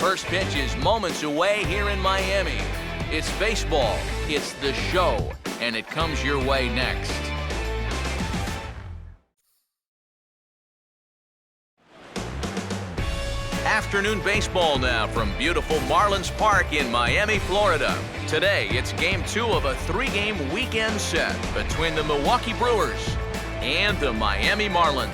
first pitch is moments away here in Miami. It's baseball, it's the show, and it comes your way next. Afternoon baseball now from beautiful Marlins Park in Miami, Florida. Today, it's Game 2 of a 3-game weekend set between the Milwaukee Brewers and the Miami Marlins.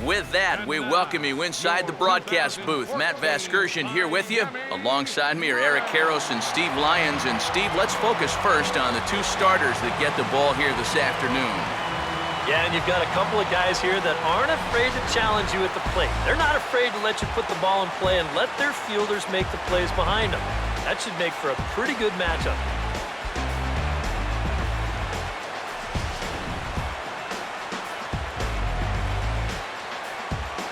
With that, we welcome you inside the broadcast booth. Matt Vasgersian here with you. Alongside me are Eric Karros and Steve Lyons. And Steve, let's focus first on the two starters that get the ball here this afternoon. Yeah, and you've got a couple of guys here that aren't afraid to challenge you at the plate. They're not afraid to let you put the ball in play and let their fielders make the plays behind them. That should make for a pretty good matchup.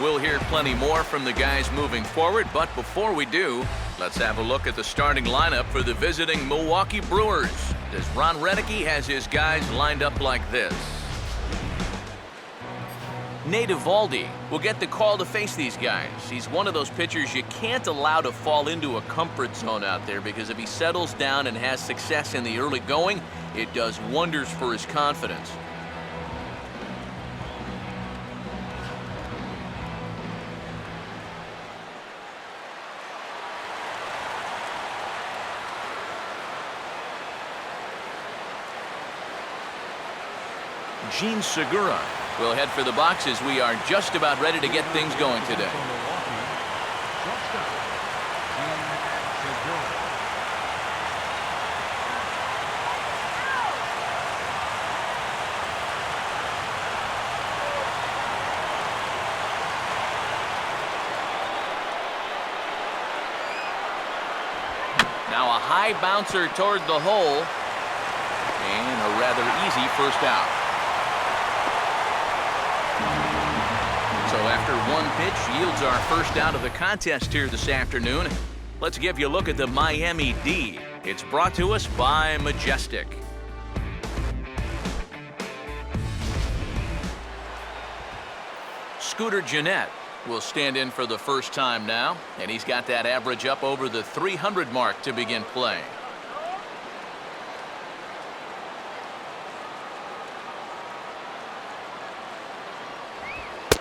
We'll hear plenty more from the guys moving forward, but before we do, let's have a look at the starting lineup for the visiting Milwaukee Brewers, as Ron Renneke has his guys lined up like this. Nate Eovaldi will get the call to face these guys. He's one of those pitchers you can't allow to fall into a comfort zone out there, because if he settles down and has success in the early going, it does wonders for his confidence. Gene Segura will head for the box as we are just about ready to get things going today. Now a high bouncer toward the hole, and a rather easy first out. So after one pitch yields our first out of the contest here this afternoon, let's give you a look at the Miami D. It's brought to us by Majestic. Scooter Gennett will stand in for the first time now, and he's got that average up over the 300 mark to begin play.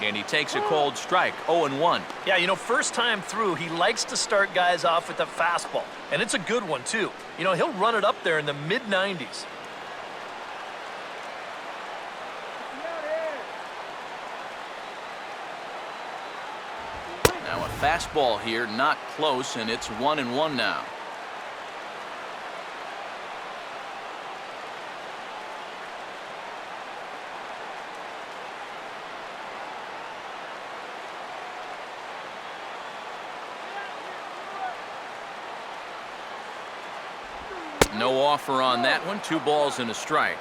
And he takes a cold strike, 0-1. Yeah, you know, first time through, he likes to start guys off with a fastball. And it's a good one, too. You know, he'll run it up there in the mid-90s. Now a fastball here, not close, and it's 1-1 now. No offer on that one. 2 balls and a strike.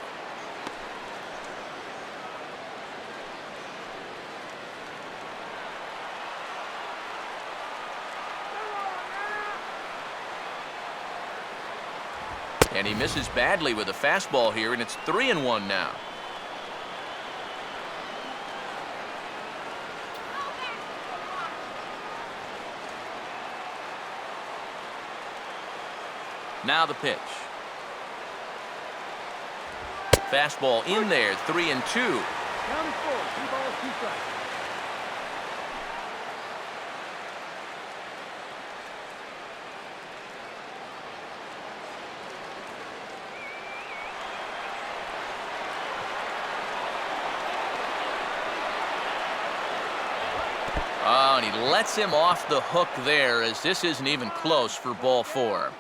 And he misses badly with a fastball here, and it's 3-1 now. Now the pitch. Fastball in there, 3-2. Count is 4, 3 balls, 2 strikes. Oh, and he lets him off the hook there, as this isn't even close for ball 4.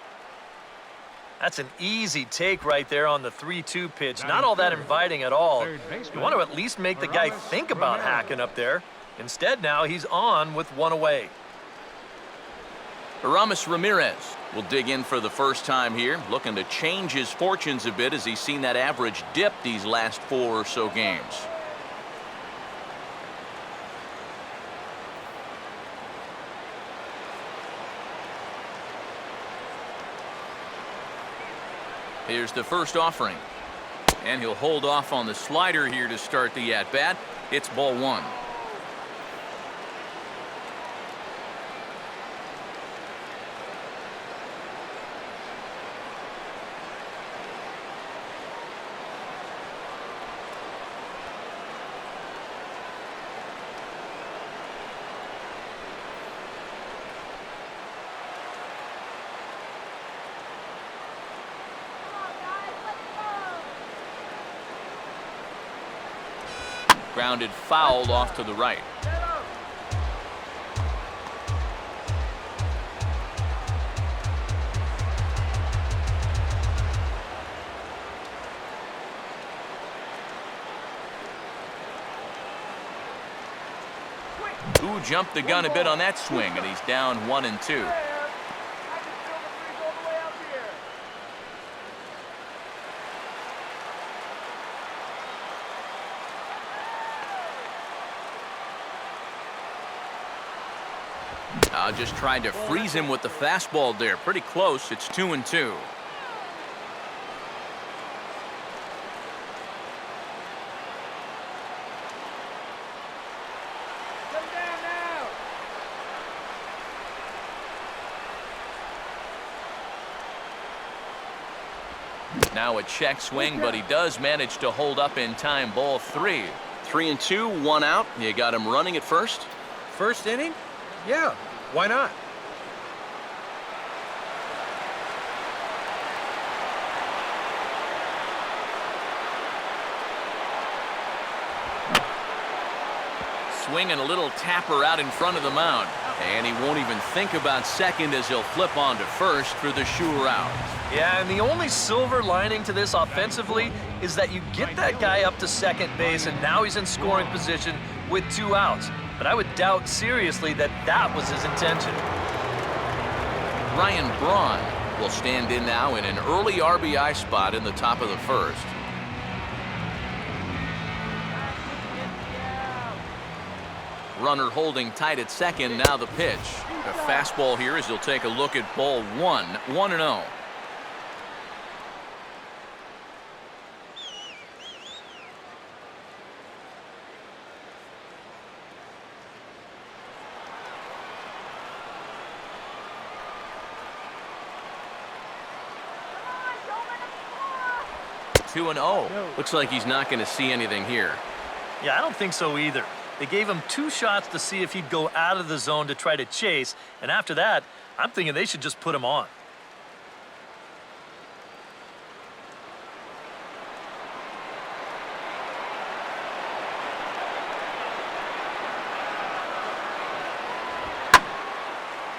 That's an easy take right there on the 3-2 pitch. Not all that inviting at all. You want to at least make the guy think about hacking up there. Instead, now he's on with 1 away. Aramis Ramirez will dig in for the first time here, looking to change his fortunes a bit as he's seen that average dip these last 4 or so games. Here's the first offering. And he'll hold off on the slider here to start the at-bat. It's ball one. Grounded foul off to the right. 2 jumped the gun a bit on that swing, and he's down 1-2. Just tried to freeze him with the fastball there. Pretty close. It's 2-2. Now a check swing, but he does manage to hold up in time. Ball 3. 3-2, 1 out. You got him running at first. First inning? Yeah. Why not? Swinging a little tapper out in front of the mound. And he won't even think about second as he'll flip on to first for the sure out. Yeah, and the only silver lining to this offensively is that you get that guy up to second base, and now he's in scoring position with 2 outs. But I would doubt seriously that that was his intention. Ryan Braun will stand in now in an early RBI spot in the top of the first. Runner holding tight at second. Now the pitch. A fastball here as he'll take a look at ball 1. 1-0. Looks like he's not going to see anything here. Yeah, I don't think so either. They gave him 2 shots to see if he'd go out of the zone to try to chase, and after that, I'm thinking they should just put him on.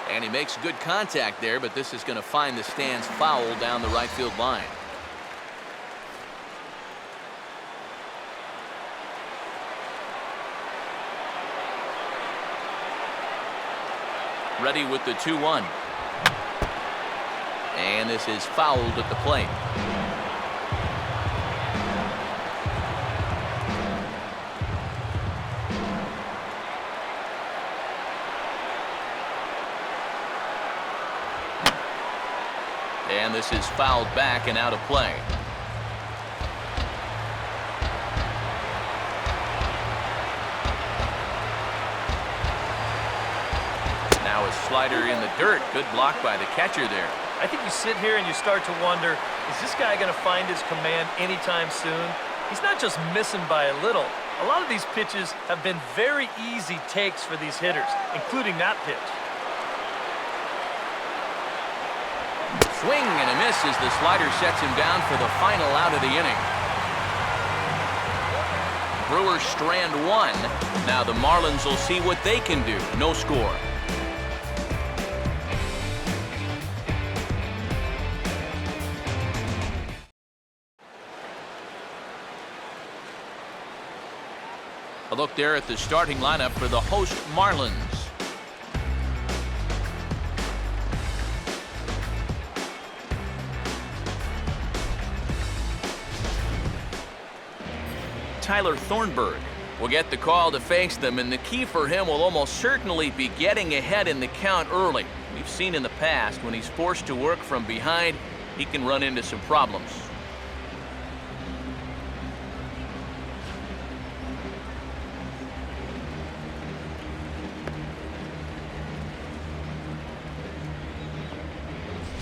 And he makes good contact there, but this is going to find the stands foul down the right field line. Ready with the 2-1. And this is fouled at the plate. And this is fouled back and out of play. Now a slider in the dirt. Good block by the catcher there. I think you sit here and you start to wonder, is this guy going to find his command anytime soon? He's not just missing by a little. A lot of these pitches have been very easy takes for these hitters, including that pitch. Swing and a miss as the slider sets him down for the final out of the inning. Brewers strand 1. Now the Marlins will see what they can do. No score. A look there at the starting lineup for the host Marlins. Tyler Thornburg will get the call to face them, and the key for him will almost certainly be getting ahead in the count early. We've seen in the past when he's forced to work from behind, he can run into some problems.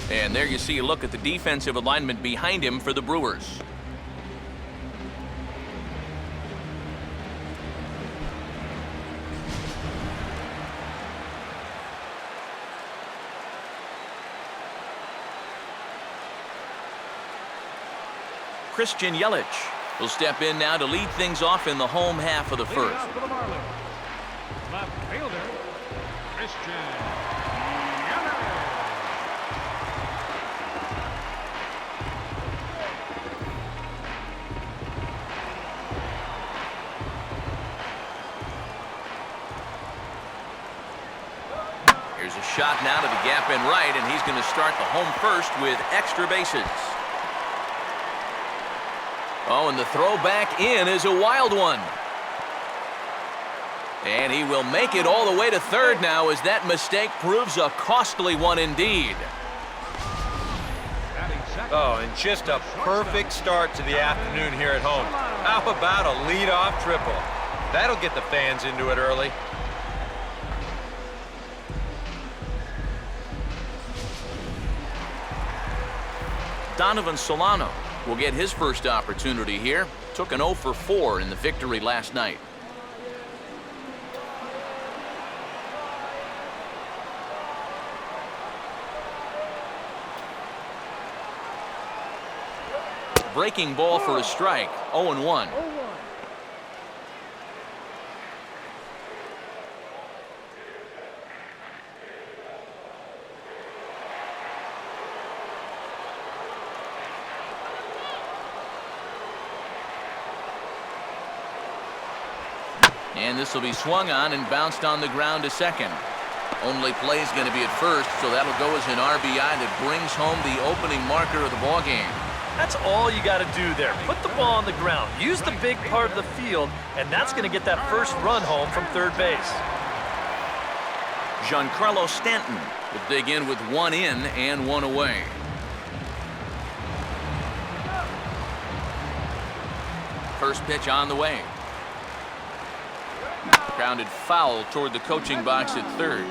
And there you see a look at the defensive alignment behind him for the Brewers. Christian Yelich will step in now to lead things off in the home half of the Leading first. off for the Marlins, left fielder, Christian Yelich. Here's a shot now to the gap in right, and he's going to start the home first with extra bases. Oh, and the throw back in is a wild one. And he will make it all the way to third now as that mistake proves a costly one indeed. Oh, and just a perfect start to the afternoon here at home. How about a leadoff triple? That'll get the fans into it early. Donovan Solano will get his first opportunity here. Took an 0 for 4 in the victory last night. Breaking ball for a strike. 0-1. And this will be swung on and bounced on the ground to second. Only play is going to be at first, so that'll go as an RBI that brings home the opening marker of the ballgame. That's all you got to do there. Put the ball on the ground. Use the big part of the field, and that's going to get that first run home from third base. Giancarlo Stanton will dig in with 1 in and 1 away. First pitch on the way. Grounded foul toward the coaching box at third.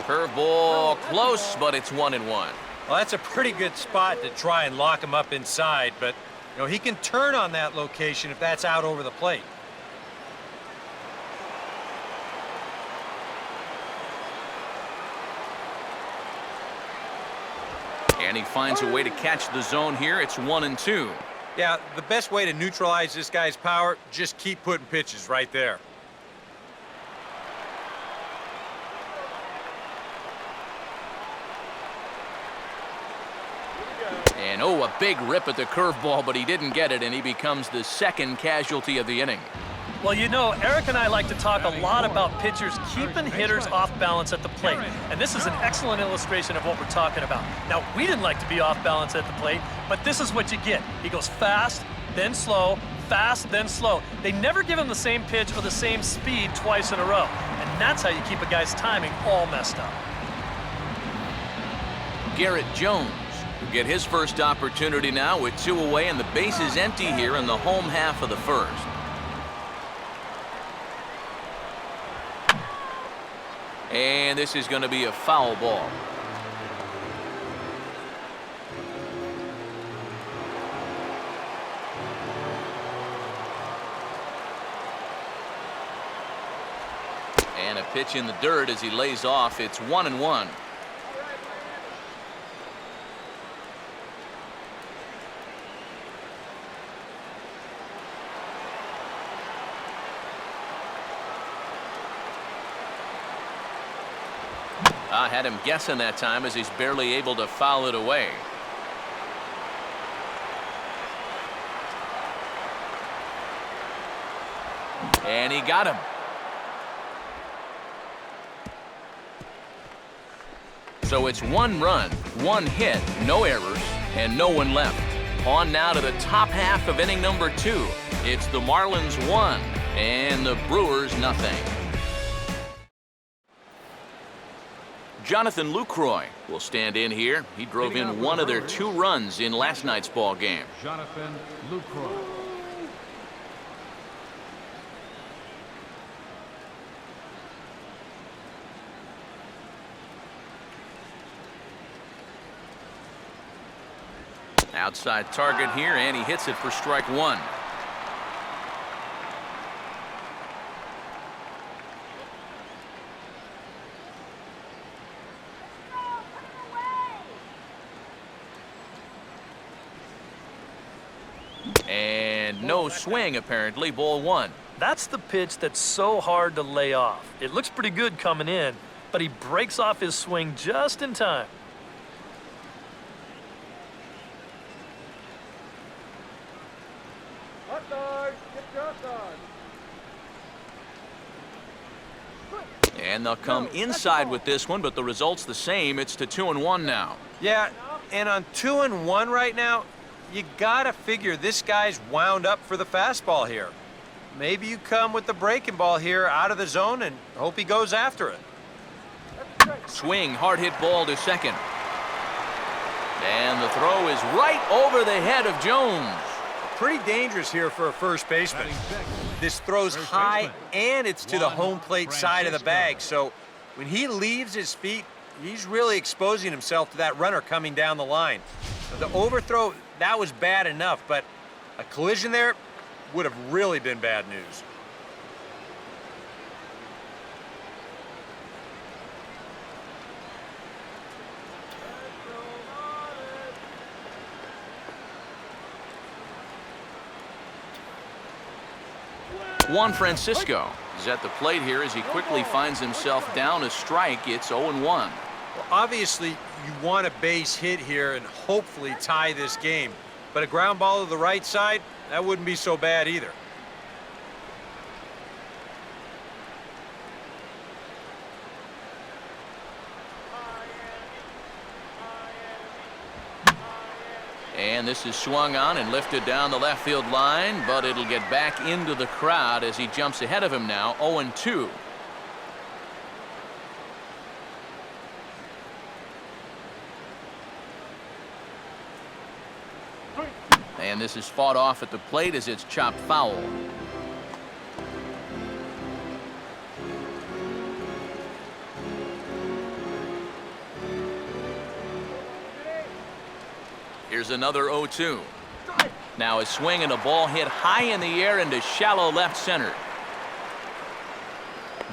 Curveball close, but it's 1-1. Well, that's a pretty good spot to try and lock him up inside, but he can turn on that location if that's out over the plate. And he finds a way to catch the zone here. It's 1-2. Yeah, the best way to neutralize this guy's power, just keep putting pitches right there. And oh, a big rip at the curveball, but he didn't get it, and he becomes the second casualty of the inning. Well, Eric and I like to talk a lot about pitchers keeping hitters off balance at the plate. And this is an excellent illustration of what we're talking about. Now, we didn't like to be off balance at the plate, but this is what you get. He goes fast, then slow, fast, then slow. They never give him the same pitch or the same speed twice in a row. And that's how you keep a guy's timing all messed up. Garrett Jones will get his first opportunity now with 2 away, and the base is empty here in the home half of the first. And this is going to be a foul ball. And a pitch in the dirt as he lays off. It's 1-1. I had him guessing that time as he's barely able to foul it away. And he got him. So it's 1 run, 1 hit, no errors, and no one left. On now to the top half of inning number 2. It's the Marlins 1 and the Brewers nothing. Jonathan Lucroy will stand in here. He drove in one of their 2 runs in last night's ball game. Jonathan Lucroy. Outside target here, and he hits it for strike 1. And no swing, apparently. Ball 1. That's the pitch that's so hard to lay off. It looks pretty good coming in, but he breaks off his swing just in time. And they'll come inside with this one, but the result's the same. It's to 2-1 now. Yeah, and on 2-1 right now, you gotta figure this guy's wound up for the fastball here. Maybe you come with the breaking ball here out of the zone and hope he goes after it. Swing, hard hit ball to second. And the throw is right over the head of Jones. Pretty dangerous here for a first baseman. This throw's high and it's to the home plate side of the bag, so when he leaves his feet, he's really exposing himself to that runner coming down the line. The overthrow, that was bad enough, but a collision there would have really been bad news. Juan Francisco is at the plate here as he quickly finds himself down a strike. It's 0-1. Well, obviously, you want a base hit here and hopefully tie this game. But a ground ball to the right side, that wouldn't be so bad either. And this is swung on and lifted down the left field line, but it'll get back into the crowd as he jumps ahead of him now, 0-2. And this is fought off at the plate as it's chopped foul. Here's another 0-2. Now a swing and a ball hit high in the air into shallow left center.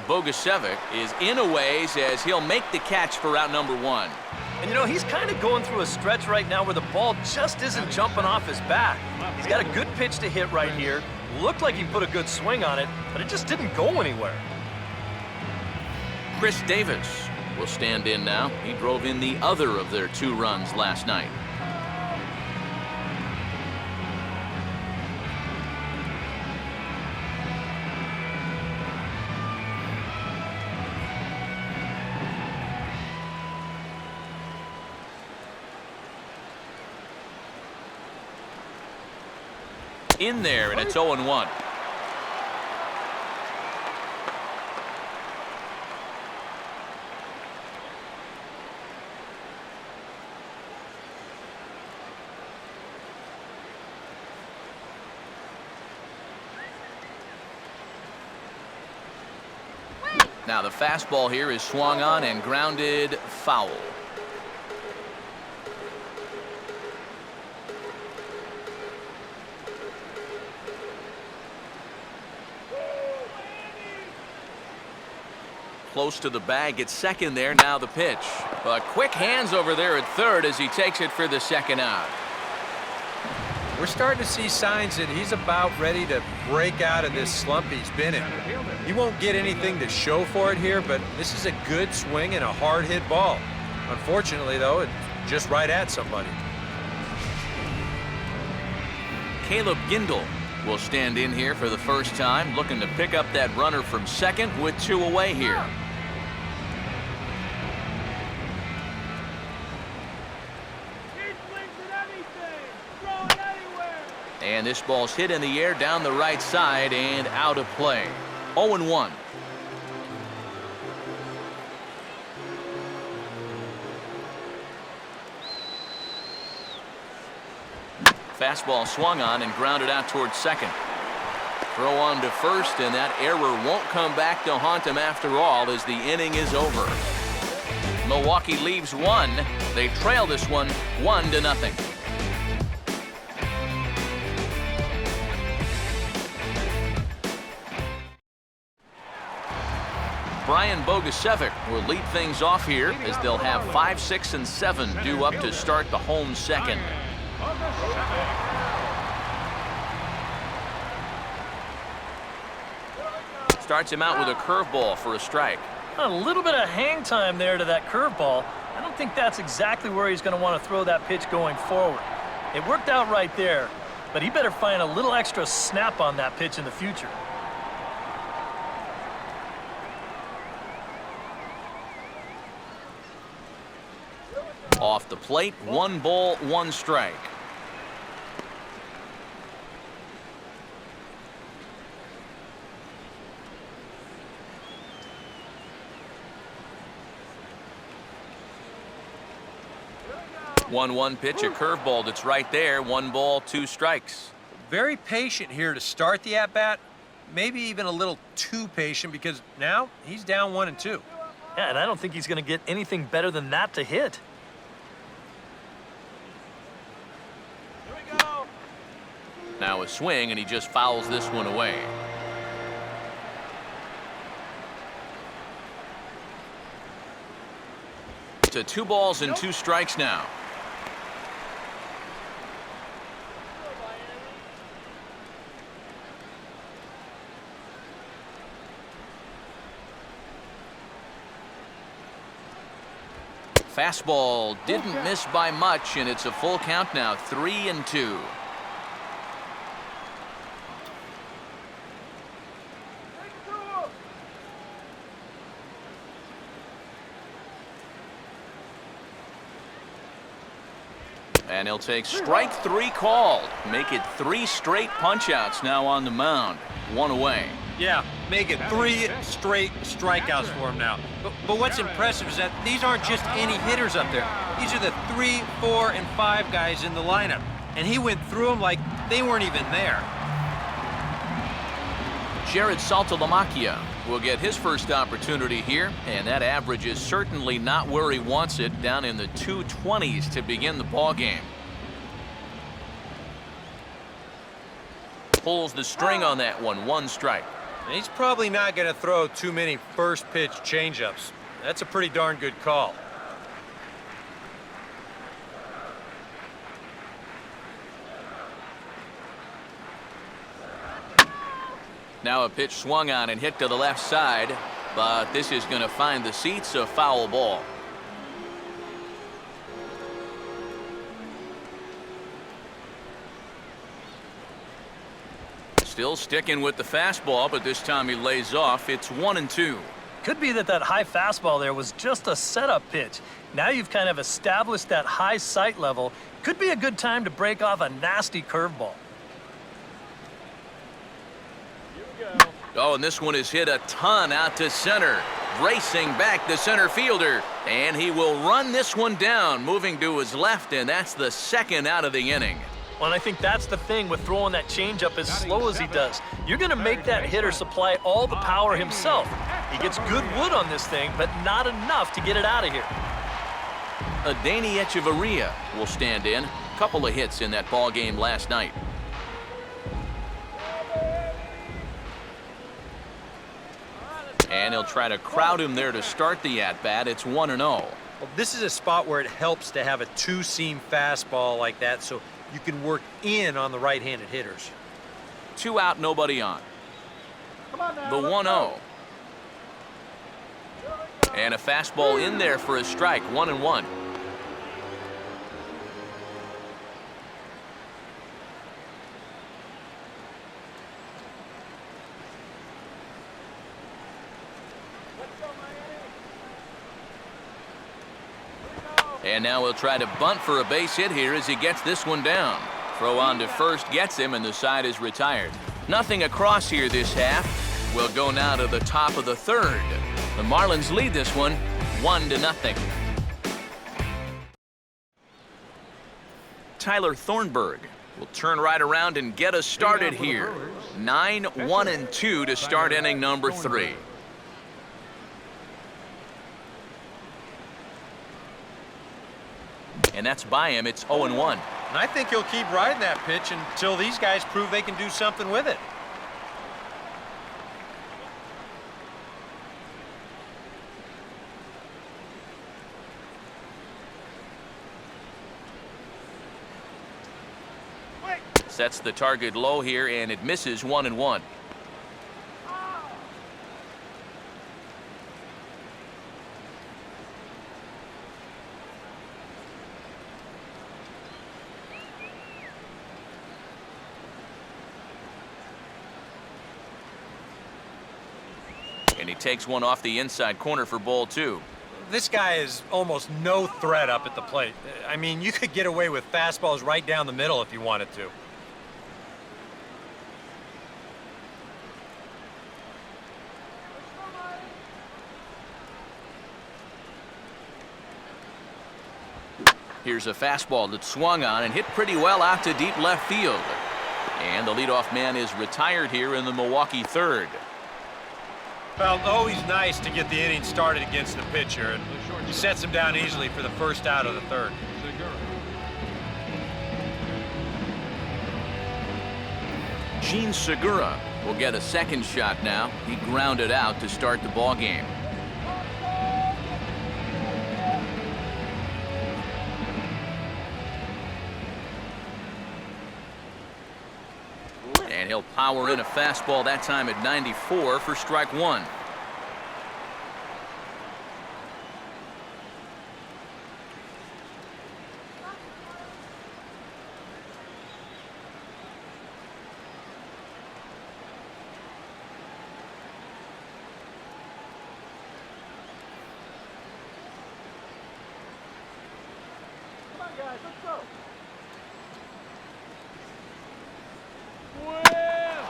Bogusevic is in a ways as he'll make the catch for out number 1. And you know, he's kind of going through a stretch right now where the ball just isn't jumping off his back. He's got a good pitch to hit right here. Looked like he put a good swing on it, but it just didn't go anywhere. Chris Davis will stand in now. He drove in the other of their 2 runs last night. In there, and it's 0-1. Now the fastball here is swung on and grounded foul. Close to the bag at second there. Now the pitch. But quick hands over there at third as he takes it for the second out. We're starting to see signs that he's about ready to break out of this slump he's been in. He won't get anything to show for it here, but this is a good swing and a hard hit ball. Unfortunately, though, it's just right at somebody. Caleb Gindel will stand in here for the first time, looking to pick up that runner from second with 2 away here. And this ball's hit in the air down the right side and out of play. 0-1. Fastball swung on and grounded out towards second. Throw on to first, and that error won't come back to haunt him after all as the inning is over. Milwaukee leaves one. They trail this one 1-0. Brian Bogusevic will lead things off here as they'll have 5, 6, and 7 due up to start the home second. Starts him out with a curveball for a strike. A little bit of hang time there to that curveball. I don't think that's exactly where he's going to want to throw that pitch going forward. It worked out right there, but he better find a little extra snap on that pitch in the future. Off the plate, 1 ball, 1 strike. One pitch, a curveball that's right there. 1 ball, 2 strikes. Very patient here to start the at-bat. Maybe even a little too patient because now he's down 1-2. Yeah, and I don't think he's going to get anything better than that to hit. Now a swing, and he just fouls this one away. To 2 balls and 2 strikes now. Fastball didn't miss by much, and it's a full count now, 3-2. And he'll take strike 3 called. Make it 3 straight punch-outs now on the mound. 1 away. Yeah, make it 3 straight strikeouts for him now. But what's impressive is that these aren't just any hitters up there. These are the 3, 4, and 5 guys in the lineup. And he went through them like they weren't even there. Jared Saltalamacchia will get his first opportunity here, and that average is certainly not where he wants it, down in the 220s to begin the ballgame. Pulls the string on that one, 1 strike. And he's probably not going to throw too many first pitch changeups. That's a pretty darn good call. Now a pitch swung on and hit to the left side, but this is going to find the seats, a foul ball. Still sticking with the fastball, but this time he lays off. It's 1-2. Could be that high fastball there was just a setup pitch. Now you've kind of established that high sight level. Could be a good time to break off a nasty curveball. Oh, and this one is hit a ton out to center. Racing back the center fielder. And he will run this one down, moving to his left, and that's the 2nd out of the inning. Well, and I think that's the thing with throwing that changeup as slow as he does. You're going to make that hitter supply all the power himself. He gets good wood on this thing, but not enough to get it out of here. Adeiny Echeverria will stand in. Couple of hits in that ball game last night. And he'll try to crowd him there to start the at-bat. It's 1-0. Well, this is a spot where it helps to have a 2-seam fastball like that so you can work in on the right-handed hitters. 2 out, nobody on. The 1-0. And a fastball in there for a strike, 1-1. And now he'll try to bunt for a base hit here as he gets this one down. Throw on to first gets him, and the side is retired. Nothing across here this half. We'll go now to the top of the 3rd. The Marlins lead this one 1-0. Tyler Thornburg We'll turn right around and get us started here. 9-1-2 to start inning number 3. And that's by him. It's 0-1. And I think he'll keep riding that pitch until these guys prove they can do something with it. Sets the target low here, and it misses 1-1. And he takes one off the inside corner for ball 2. This guy is almost no threat up at the plate. I mean, you could get away with fastballs right down the middle if you wanted to. Here's a fastball that swung on and hit pretty well out to deep left field. And the leadoff man is retired here in the Milwaukee third. Well, always nice to get the inning started against the pitcher, and he sets him down easily for the first out of the third. Gene Segura will get a second shot now. He grounded out to start the ball game. And he'll power in a fastball that time at 94 for strike 1.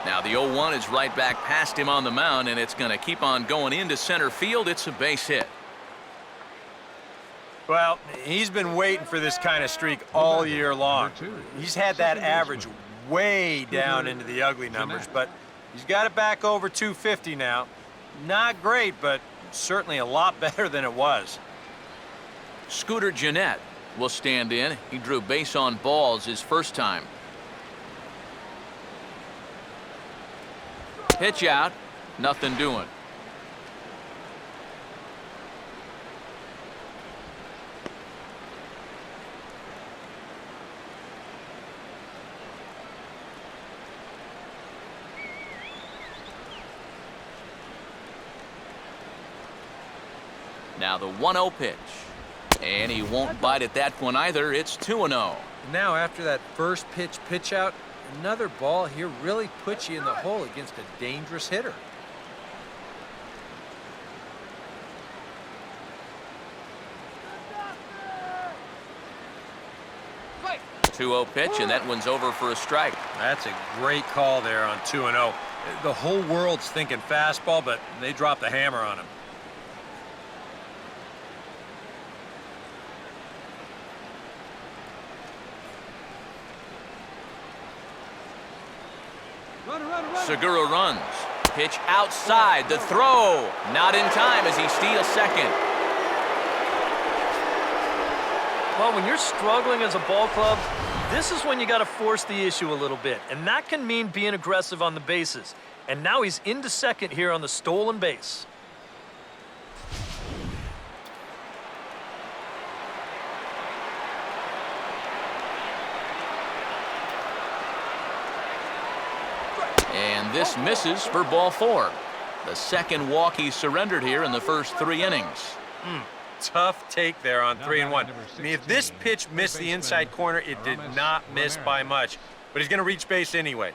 Now the 0-1 is right back past him on the mound, and it's going to keep on going into center field. It's a base hit. Well, he's been waiting for this kind of streak all year long. He's had that average way down into the ugly numbers, but he's got it back over 250 now. Not great, but certainly a lot better than it was. Scooter Gennett will stand in. He drew base on balls his first time. Pitch out, nothing doing. Now the 1-0 pitch. And he won't bite at that one either. It's 2-0. Now after that first pitch out, another ball here really puts you in the hole against a dangerous hitter. Right. 2-0 pitch, and that one's over for a strike. That's a great call there on 2-0. The whole world's thinking fastball, but they dropped the hammer on him. Segura runs. Pitch outside. The throw. Not in time as he steals second. Well, when you're struggling as a ball club, this is when you got to force the issue a little bit. And that can mean being aggressive on the bases. And now he's into second here on the stolen base. And this misses for ball 4. The second walk he surrendered here in the first 3 innings. Tough take there on 3-1. I mean, if this pitch missed the inside corner, it did not miss by much. But he's going to reach base anyway.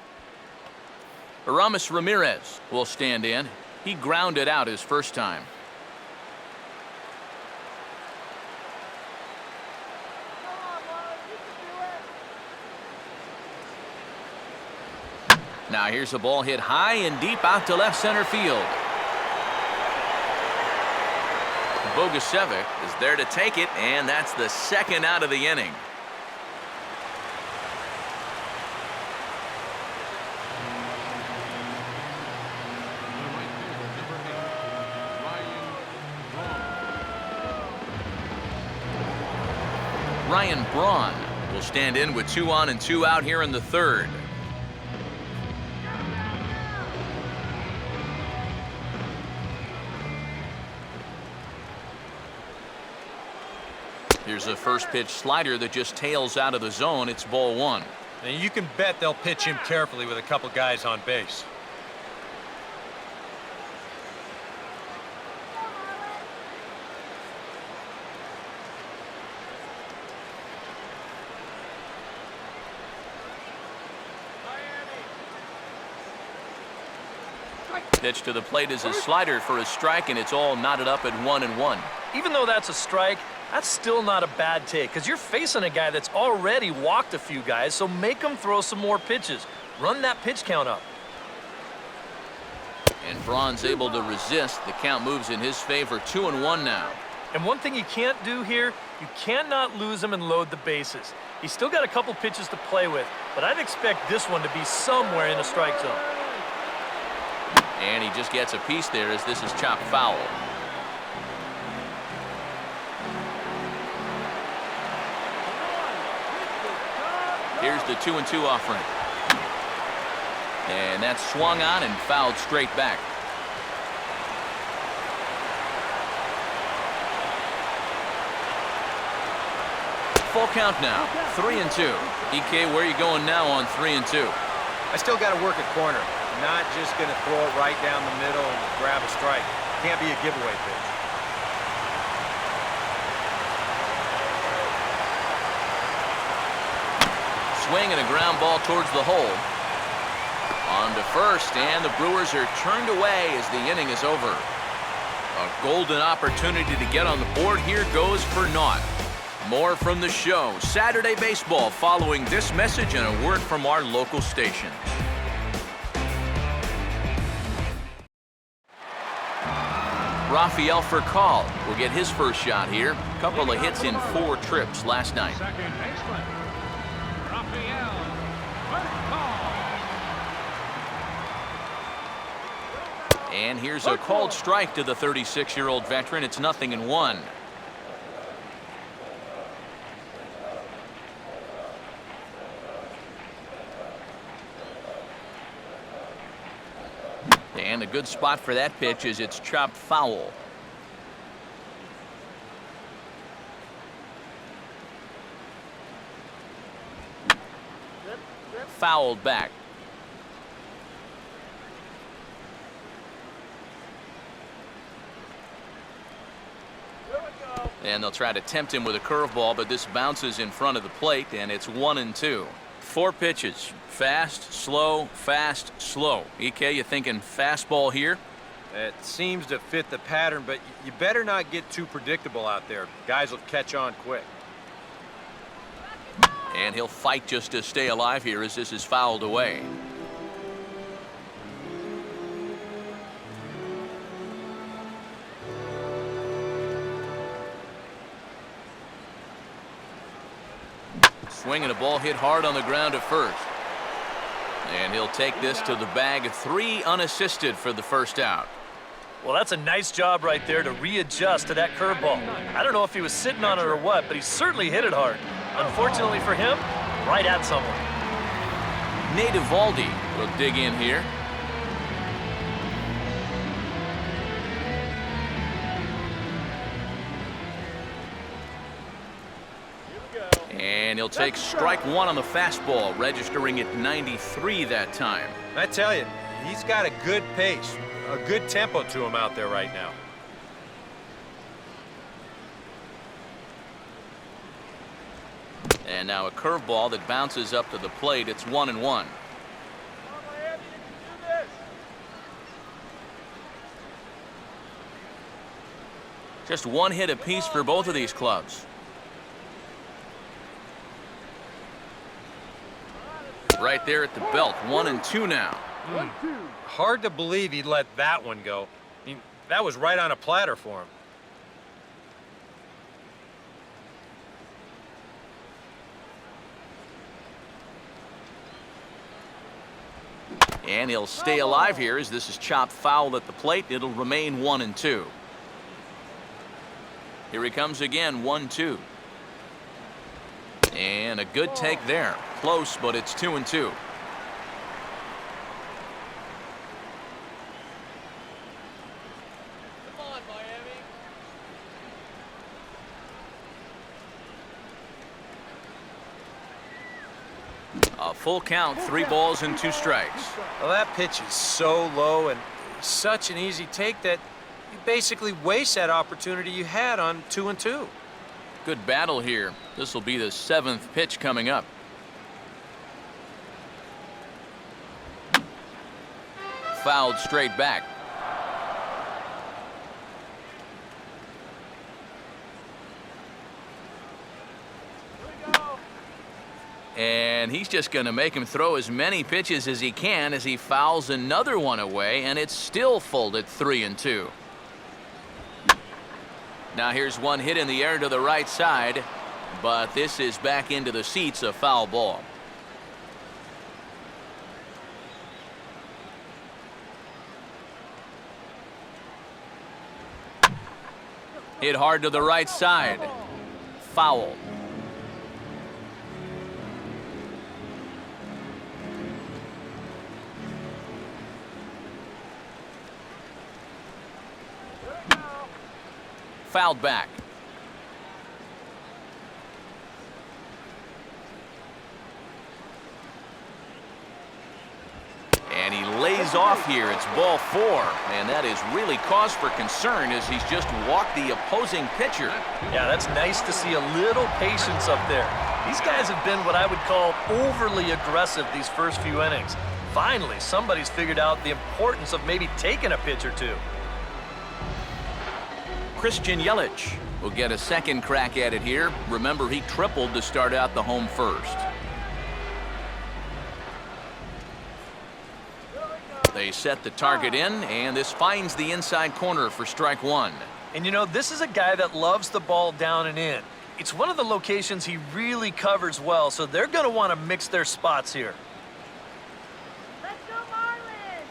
Aramis Ramirez will stand in. He grounded out his first time. Now here's a ball hit high and deep out to left center field. Bogusevic is there to take it, and that's the second out of the inning. Ryan Braun will stand in with 2 on and 2 out here in the third. Here's a first pitch slider that just tails out of the zone. It's ball 1. And you can bet they'll pitch him carefully with a couple guys on base. Pitch to the plate is a slider for a strike, and it's all knotted up at 1-1. Even though that's a strike, that's still not a bad take because you're facing a guy that's already walked a few guys, so make him throw some more pitches. Run that pitch count up. And Braun's able to resist. The count moves in his favor, 2-1 now. And one thing you can't do here, you cannot lose him and load the bases. He's still got a couple pitches to play with, but I'd expect this one to be somewhere in the strike zone. And he just gets a piece there as this is chopped foul. Here's the 2-2 offering. And that's swung on and fouled straight back. Full count now, 3-2. EK, where are you going now on 3-2? I still got to work at corner. Not just going to throw it right down the middle and grab a strike. Can't be a giveaway pitch. Swing and a ground ball towards the hole. On to first, and the Brewers are turned away as the inning is over. A golden opportunity to get on the board here goes for naught. More from the show, Saturday Baseball, following this message and a word from our local stations. Rafael Furcal will get his first shot here. Couple of hits in 4 trips last night. Second baseman, Rafael Furcal. And here's a called strike to the 36-year-old veteran. It's 0-1. And a good spot for that pitch is it's chopped foul. Fouled back. And they'll try to tempt him with a curveball, but this bounces in front of the plate, and it's 1-2. 4 pitches. Fast, slow, fast, slow. EK, you thinking fastball here? It seems to fit the pattern, but you better not get too predictable out there. Guys will catch on quick. And he'll fight just to stay alive here as this is fouled away. Swinging a ball hit hard on the ground at first. And he'll take this to the bag. 3 unassisted for the first out. Well, that's a nice job right there to readjust to that curveball. I don't know if he was sitting on it or what, but he certainly hit it hard. Unfortunately for him, right at someone. Nate Eovaldi will dig in here. And he'll take strike 1 on the fastball, registering at 93 that time. I tell you, he's got a good pace, a good tempo to him out there right now. And now a curveball that bounces up to the plate. It's 1-1. Just 1 hit apiece for both of these clubs. Right there at the belt. 1-2 now. Hard to believe he let that one go. I mean, that was right on a platter for him. And he'll stay alive here as this is chopped foul at the plate. It'll remain 1-2. Here he comes again, 1-2. And a good take there. Close, but it's 2-2. A full count, 3 balls and 2 strikes. Well, that pitch is so low and such an easy take that you basically waste that opportunity you had on 2-2. Good battle here. This will be the 7th pitch coming up. Fouled straight back. And he's just going to make him throw as many pitches as he can as he fouls another one away, and it's still full at 3-2. Now here's one hit in the air to the right side, but this is back into the seats, a foul ball. Hit hard to the right side. Foul. Fouled back. And he lays off here. It's ball 4. And that is really cause for concern as he's just walked the opposing pitcher. Yeah, that's nice to see a little patience up there. These guys have been what I would call overly aggressive these first few innings. Finally, somebody's figured out the importance of maybe taking a pitch or two. Christian Yelich will get a second crack at it here. Remember, he tripled to start out the home first. They set the target in, and this finds the inside corner for strike 1. And you know, this is a guy that loves the ball down and in. It's one of the locations he really covers well, so they're going to want to mix their spots here. Let's go, Marlins!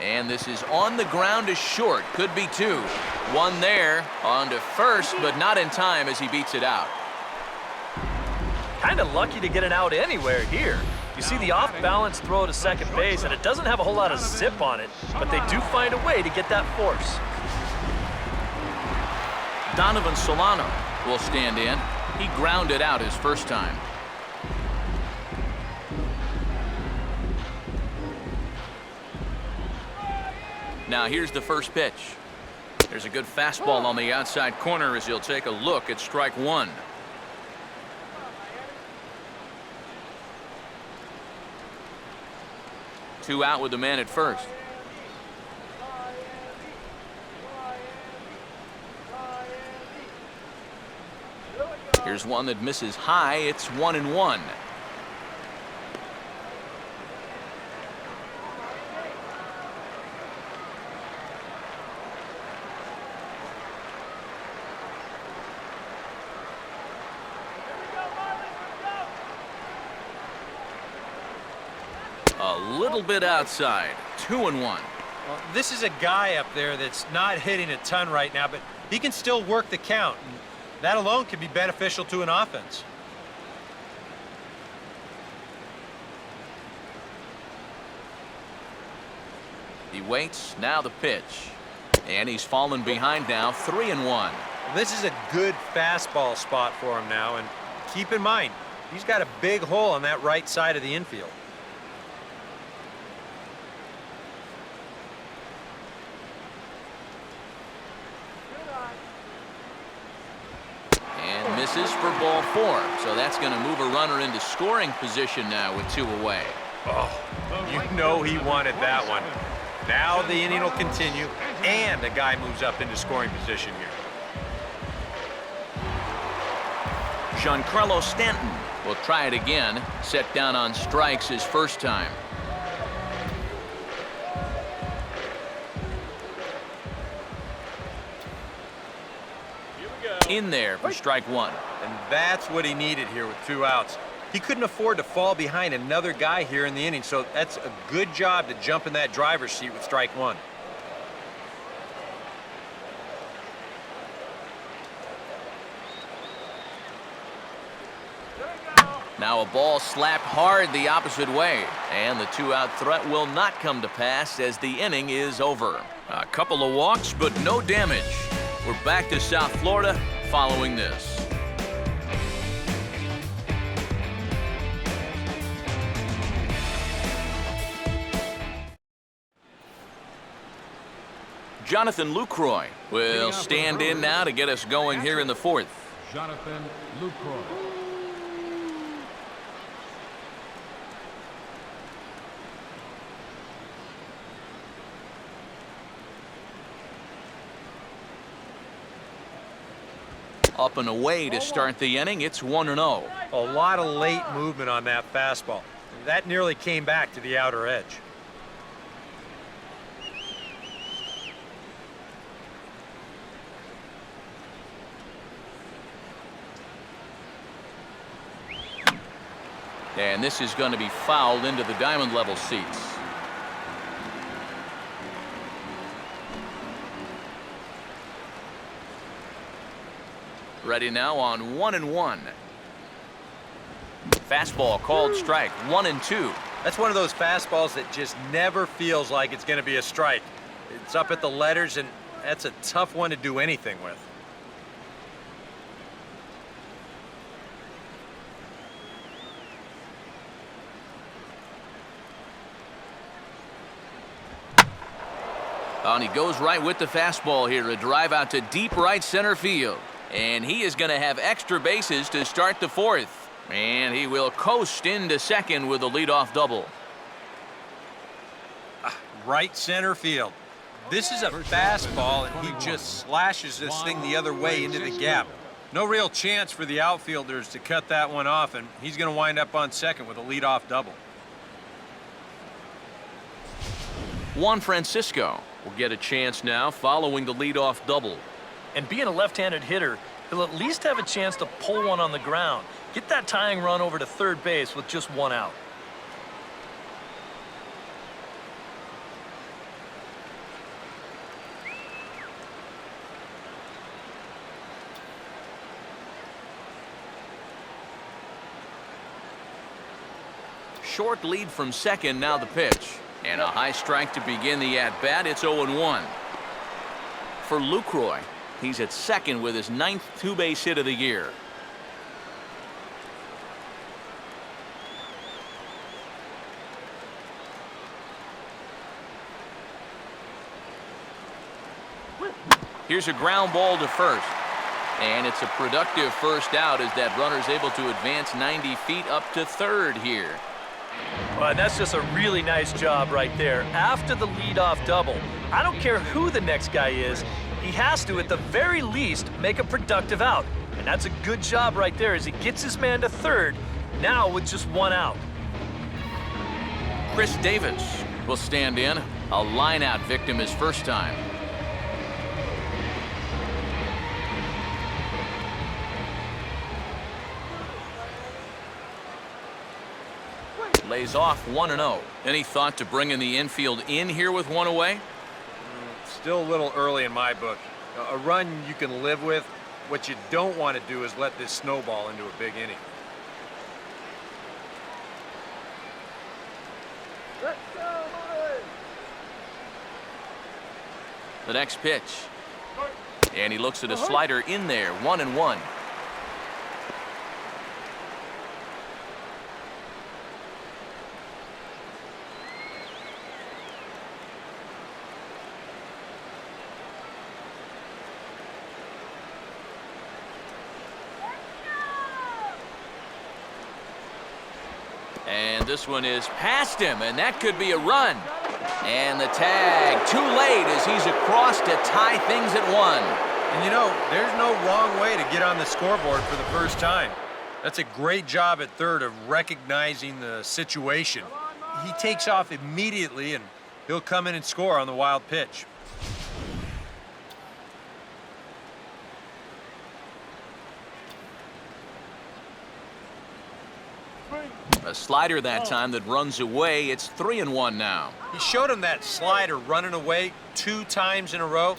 And this is on the ground to short. Could be 2. One there on to first, but not in time as he beats it out. Kind of lucky to get an out anywhere here. You see the off-balance throw to second base, and it doesn't have a whole lot of zip on it, but they do find a way to get that force. Donovan Solano will stand in. He grounded out his first time. Now here's the first pitch. There's a good fastball on the outside corner as he'll take a look at strike 1. Two out with the man at first. Here's one that misses high. It's 1-1. A little bit outside. 2-1. Well, this is a guy up there that's not hitting a ton right now, but he can still work the count. And that alone can be beneficial to an offense. He waits. Now the pitch. And he's fallen behind now. 3-1. This is a good fastball spot for him now, and keep in mind, he's got a big hole on that right side of the infield. And misses for ball 4. So that's going to move a runner into scoring position now with 2 away. Oh, you know he wanted that one. Now the inning will continue, and the guy moves up into scoring position here. Giancarlo Stanton will try it again. Set down on strikes his first time. In there for strike 1. And that's what he needed here with 2 outs. He couldn't afford to fall behind another guy here in the inning, so that's a good job to jump in that driver's seat with strike 1. Now a ball slapped hard the opposite way, and the two-out threat will not come to pass as the inning is over. A couple of walks, but no damage. We're back to South Florida following this. Jonathan Lucroy will stand in now to get us going here in the fourth. Jonathan Lucroy. Up and away to start the inning. It's 1-0. A lot of late movement on that fastball. That nearly came back to the outer edge. And this is going to be fouled into the diamond level seats. Ready now on 1-1. Fastball called strike. 1-2. That's one of those fastballs that just never feels like it's going to be a strike. It's up at the letters, and that's a tough one to do anything with. And he goes right with the fastball here. A drive out to deep right center field. And he is going to have extra bases to start the fourth. And he will coast into second with a leadoff double. Right center field. This is a fastball, and he just slashes this thing the other way into the gap. No real chance for the outfielders to cut that one off, and he's going to wind up on second with a leadoff double. Juan Francisco will get a chance now following the leadoff double. And being a left-handed hitter, he'll at least have a chance to pull one on the ground. Get that tying run over to third base with just one out. Short lead from second, now the pitch. And a high strike to begin the at-bat. It's 0-1. For Lucroy, he's at second with his 9th two-base hit of the year. Here's a ground ball to first. And it's a productive first out as that runner's able to advance 90 feet up to third here. Well, that's just a really nice job right there. After the leadoff double, I don't care who the next guy is, he has to, at the very least, make a productive out. And that's a good job right there as he gets his man to third, now with just one out. Chris Davis will stand in. A line-out victim his first time. Lays off 1-0. Any thought to bringing the infield in here with one away? Still a little early in my book. A run you can live with. What you don't want to do is let this snowball into a big inning. Let's go, Marlins! The next pitch. And he looks at a slider in there. 1-1. And this one is past him, and that could be a run. And the tag too late as he's across to tie things at 1. And you know, there's no wrong way to get on the scoreboard for the first time. That's a great job at third of recognizing the situation. He takes off immediately, and he'll come in and score on the wild pitch. A slider that time that runs away. It's 3-1 now. He showed him that slider running away 2 times in a row.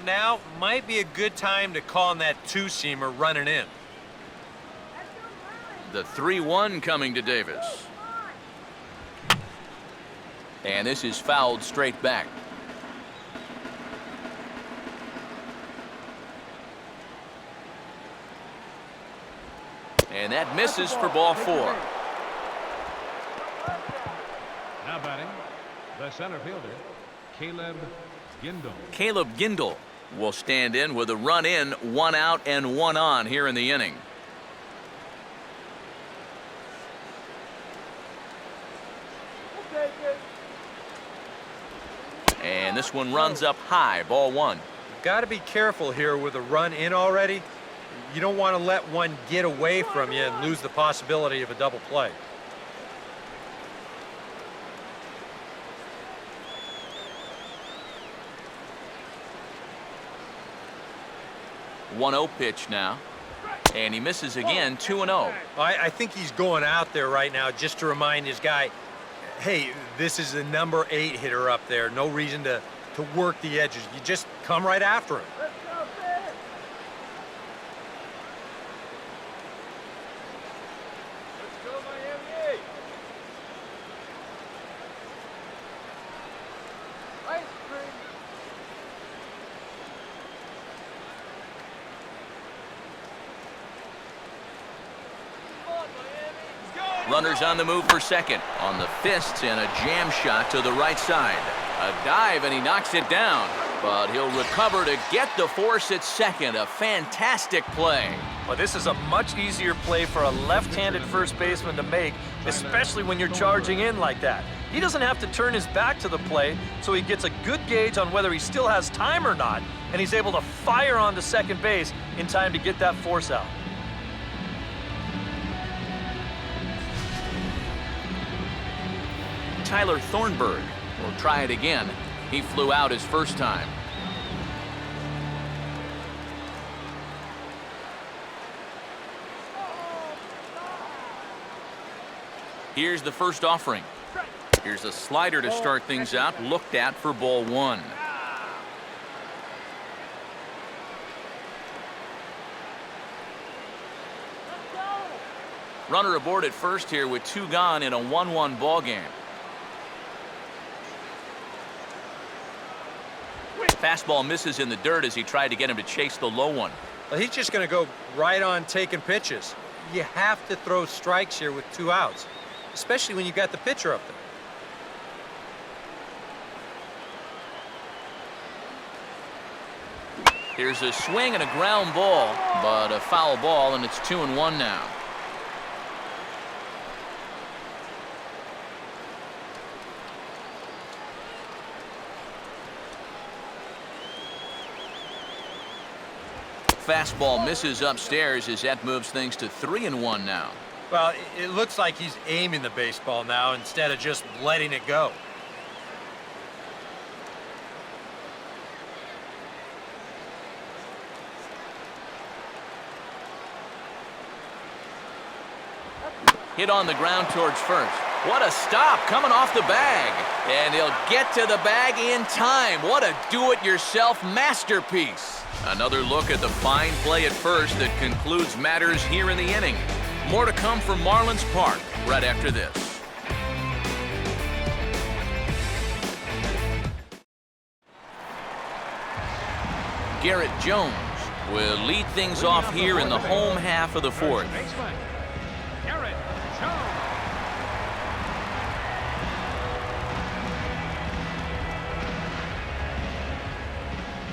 Now might be a good time to call on that two-seamer running in. The 3-1 coming to Davis. And this is fouled straight back. And that misses for ball 4. Now batting, the center fielder, Caleb Gindel. Caleb Gindel will stand in with a run in, 1 out and 1 on here in the inning. And this one runs up high, ball 1. Got to be careful here with a run in already. You don't want to let one get away from you and lose the possibility of a double play. One-0 pitch now. And he misses again, 2-0. I think he's going out there right now just to remind his guy, hey, this is the number 8 hitter up there. No reason to work the edges. You just come right after him. Let's go, man. Let's go, Miami. Ice cream. Come on, Miami. Runners on the move for second. On the fists and a jam shot to the right side. A dive and he knocks it down. But he'll recover to get the force at second. A fantastic play. Well, this is a much easier play for a left-handed first baseman to make, especially when you're charging in like that. He doesn't have to turn his back to the play, so he gets a good gauge on whether he still has time or not, and he's able to fire onto second base in time to get that force out. Tyler Thornburg will try it again. He flew out his first time. Here's the first offering. Here's a slider to start things out, looked at for ball 1. Runner aboard at first here with 2 gone in a 1-1 ball game. Fastball misses in the dirt as he tried to get him to chase the low one. Well, he's just going to go right on taking pitches. You have to throw strikes here with 2 outs, especially when you got the pitcher up there. Here's a swing and a ground ball, but a foul ball, and it's 2-1 now. Fastball misses upstairs as that moves things to 3-1 now. Well, it looks like he's aiming the baseball now instead of just letting it go. Hit on the ground towards first. What a stop coming off the bag. And he'll get to the bag in time. What a do-it-yourself masterpiece. Another look at the fine play at first that concludes matters here in the inning. More to come from Marlins Park right after this. Garrett Jones will lead things off here in the home half of the 4th. Garrett Jones.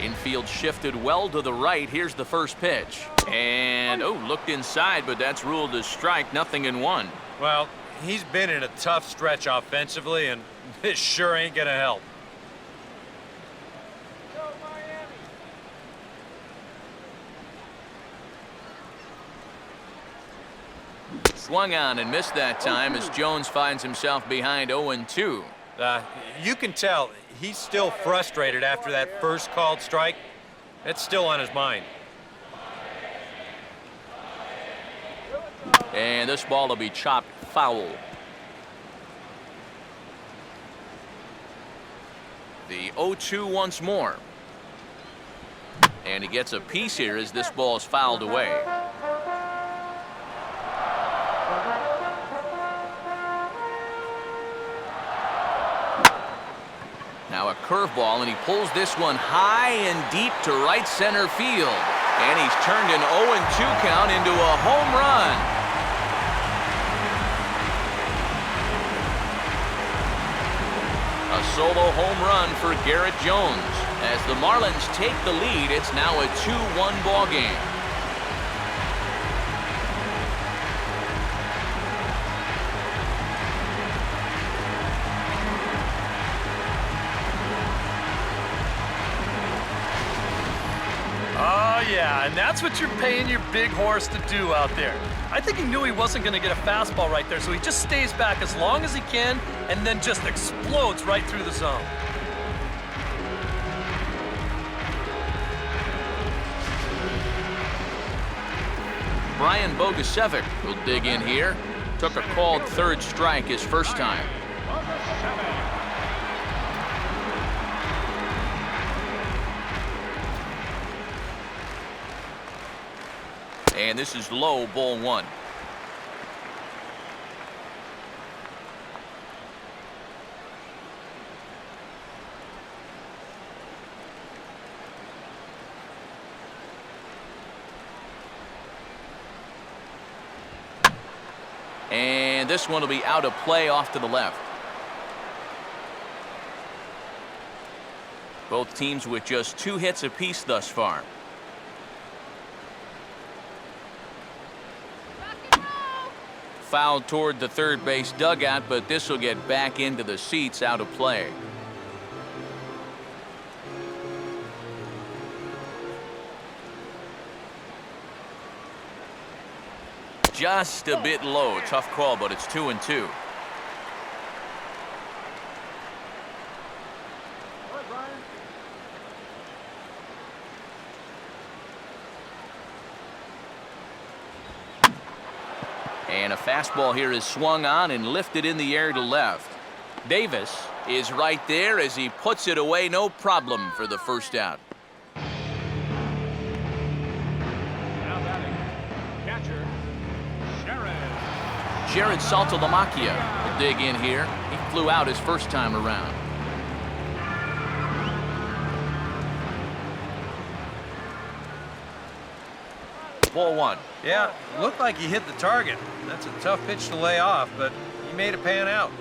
Infield shifted well to the right. Here's the first pitch. And, looked inside, but that's ruled as strike, 0-1. Well, he's been in a tough stretch offensively, and this sure ain't going to help. Go, Miami. Swung on and missed that time as Jones finds himself behind 0-2. You can tell he's still frustrated after that first called strike. It's still on his mind. And this ball will be chopped foul. The 0-2 once more. And he gets a piece here as this ball is fouled away. Now a curveball, and he pulls this one high and deep to right center field. And he's turned an 0-2 count into a home run. A solo home run for Garrett Jones. As the Marlins take the lead, it's now a 2-1 ball game. Oh, yeah, and that's what you're paying your big horse to do out there. I think he knew he wasn't going to get a fastball right there, so he just stays back as long as he can and then just explodes right through the zone. Brian Bogusevic will dig in here. Took a called third strike his first time. And this is low, ball one. And this one will be out of play off to the left. Both teams with just 2 hits apiece thus far. Fouled toward the third base dugout, but this will get back into the seats, out of play. Just a bit low. Tough call, but it's 2-2. And a fastball here is swung on and lifted in the air to left. Davis is right there as he puts it away, no problem for the first out. Now batting, catcher, Jared Saltalamacchia will dig in here. He flew out his first time around. Ball one. Yeah, looked like he hit the target. That's a tough pitch to lay off, but he made it pan out.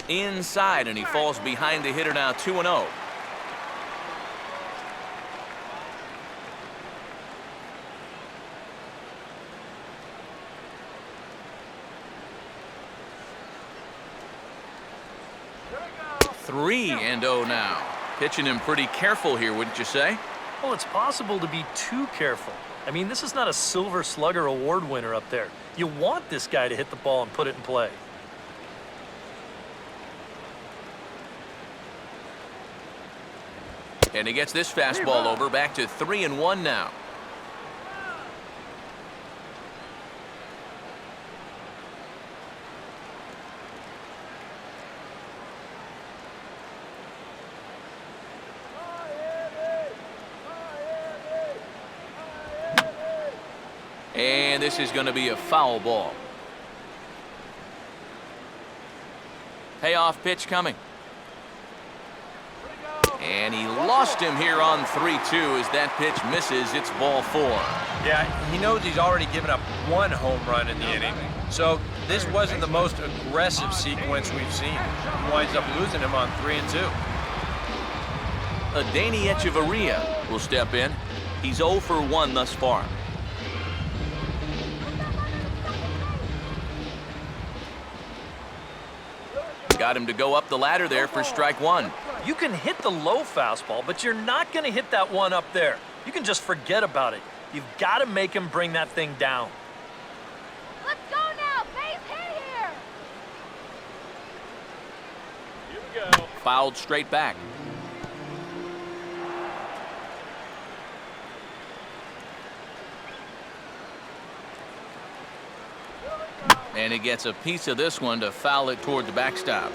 Inside, and he falls behind the hitter now, 2-0. Three and 0 now. Pitching him pretty careful here, wouldn't you say? Well, it's possible to be too careful. I mean, this is not a Silver Slugger Award winner up there. You want this guy to hit the ball and put it in play. And he gets this fastball over, back to 3-1 now. And this is going to be a foul ball. Payoff pitch coming. And he lost him here on 3-2 as that pitch misses. It's ball 4. Yeah, he knows he's already given up 1 home run in the inning. So this wasn't the most aggressive sequence we've seen. He winds up losing him on 3-2. Adeiny Echeverria will step in. He's 0 for 1 thus far. Got him to go up the ladder there for strike 1. You can hit the low fastball, but you're not going to hit that one up there. You can just forget about it. You've got to make him bring that thing down. Let's go now. Base hit here. Here we go. Fouled straight back. And he gets a piece of this one to foul it toward the backstop.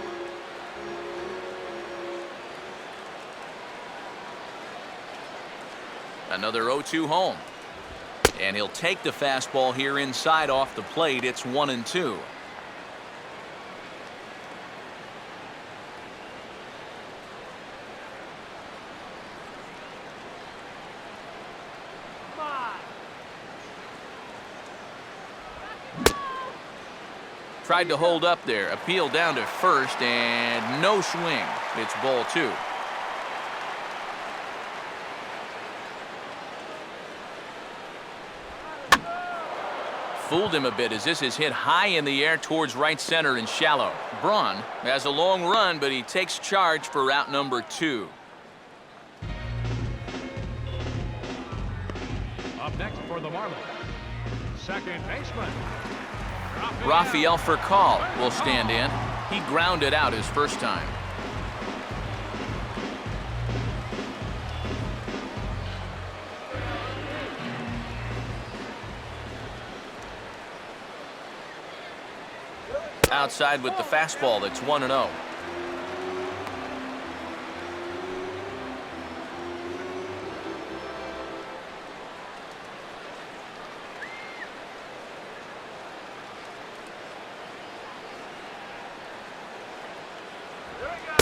Another 0-2 home. And he'll take the fastball here inside off the plate. It's 1-2. Tried to hold up there. Appeal down to first and no swing. It's ball 2. Fooled him a bit as this is hit high in the air towards right center and shallow. Braun has a long run, but he takes charge for route number 2. Up next for the Marlins, second baseman, Rafael Furcal will stand in. He grounded out his first time. Outside with the fastball. That's 1-0.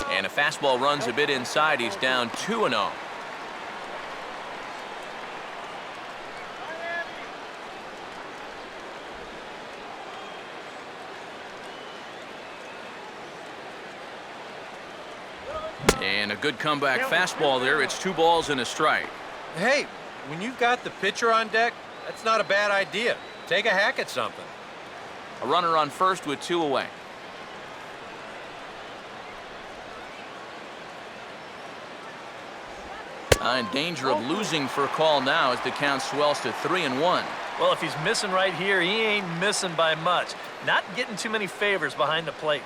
And a fastball runs a bit inside. He's down 2-0. And a good comeback fastball there. It's 2 balls and a strike. Hey, when you've got the pitcher on deck, that's not a bad idea. Take a hack at something. A runner on first with 2 away. In danger of losing for a call now as the count swells to 3-1. Well, if he's missing right here, he ain't missing by much. Not getting too many favors behind the plate.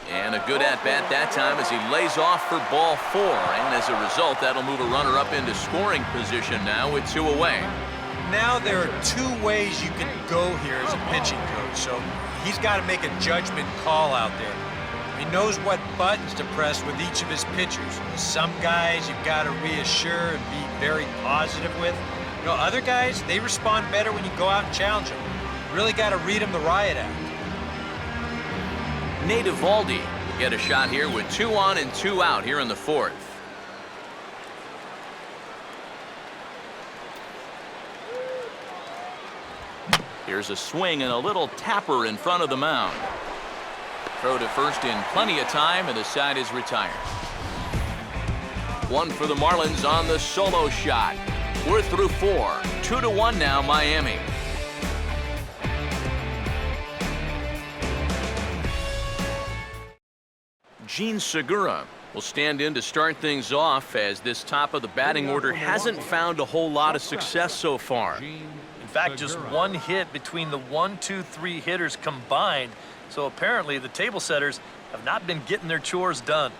And a good at-bat that time as he lays off for ball 4. And as a result, that'll move a runner up into scoring position now with 2 away. Now there are 2 ways you can go here as a pitching coach, so he's got to make a judgment call out there. He knows what buttons to press with each of his pitchers. Some guys you've got to reassure and be very positive with. You know, other guys, they respond better when you go out and challenge them. You really got to read them the riot act. Nate Eovaldi will get a shot here with 2 on and 2 out here in the 4th. Here's a swing and a little tapper in front of the mound. Throw to first in plenty of time, and the side is retired. 1 for the Marlins on the solo shot. We're through 4. 2-1 now, Miami. Gene Segura will stand in to start things off as this top of the batting order hasn't found a whole lot of success so far. In fact, just 1 hit between the 1, 2, 3 hitters combined. So apparently the table setters have not been getting their chores done.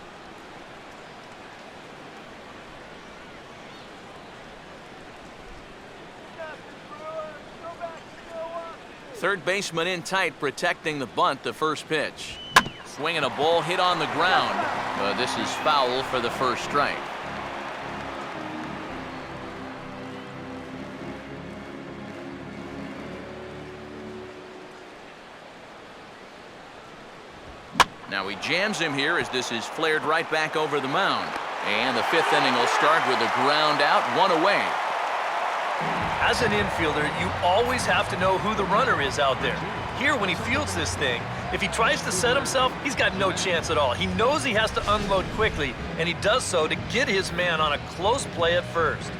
Third baseman in tight, protecting the bunt. The first pitch. Swinging a ball hit on the ground, but this is foul for the first strike. Now he jams him here as this is flared right back over the mound. And the 5th inning will start with a ground out, 1 away. As an infielder, you always have to know who the runner is out there. Here, when he fields this thing, if he tries to set himself, he's got no chance at all. He knows he has to unload quickly, and he does so to get his man on a close play at first.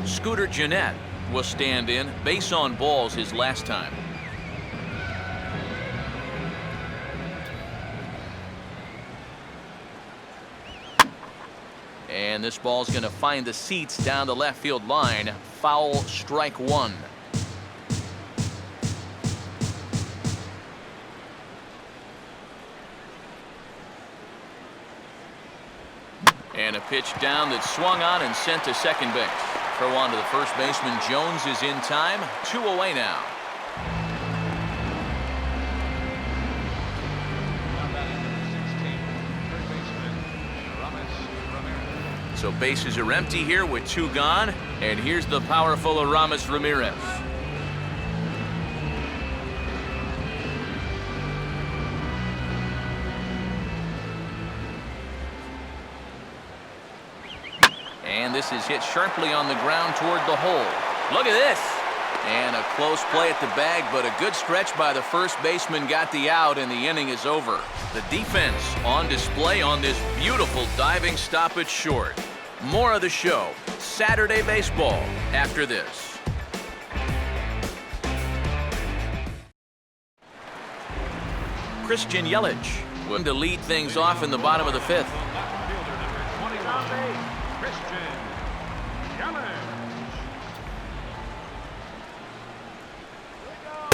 Scooter Gennett will stand in. Base on balls his last time. And this ball's going to find the seats down the left field line. Foul, strike 1. And a pitch down that's swung on and sent to second base. Throw on to the first baseman. Jones is in time. 2 away now. So bases are empty here with 2 gone. And here's the powerful Aramis Ramirez. And this is hit sharply on the ground toward the hole. Look at this. And a close play at the bag, but a good stretch by the first baseman got the out, and the inning is over. The defense on display on this beautiful diving stoppage short. More of the show, Saturday Baseball, after this. Christian Yelich going to lead things off in the bottom of the 5th.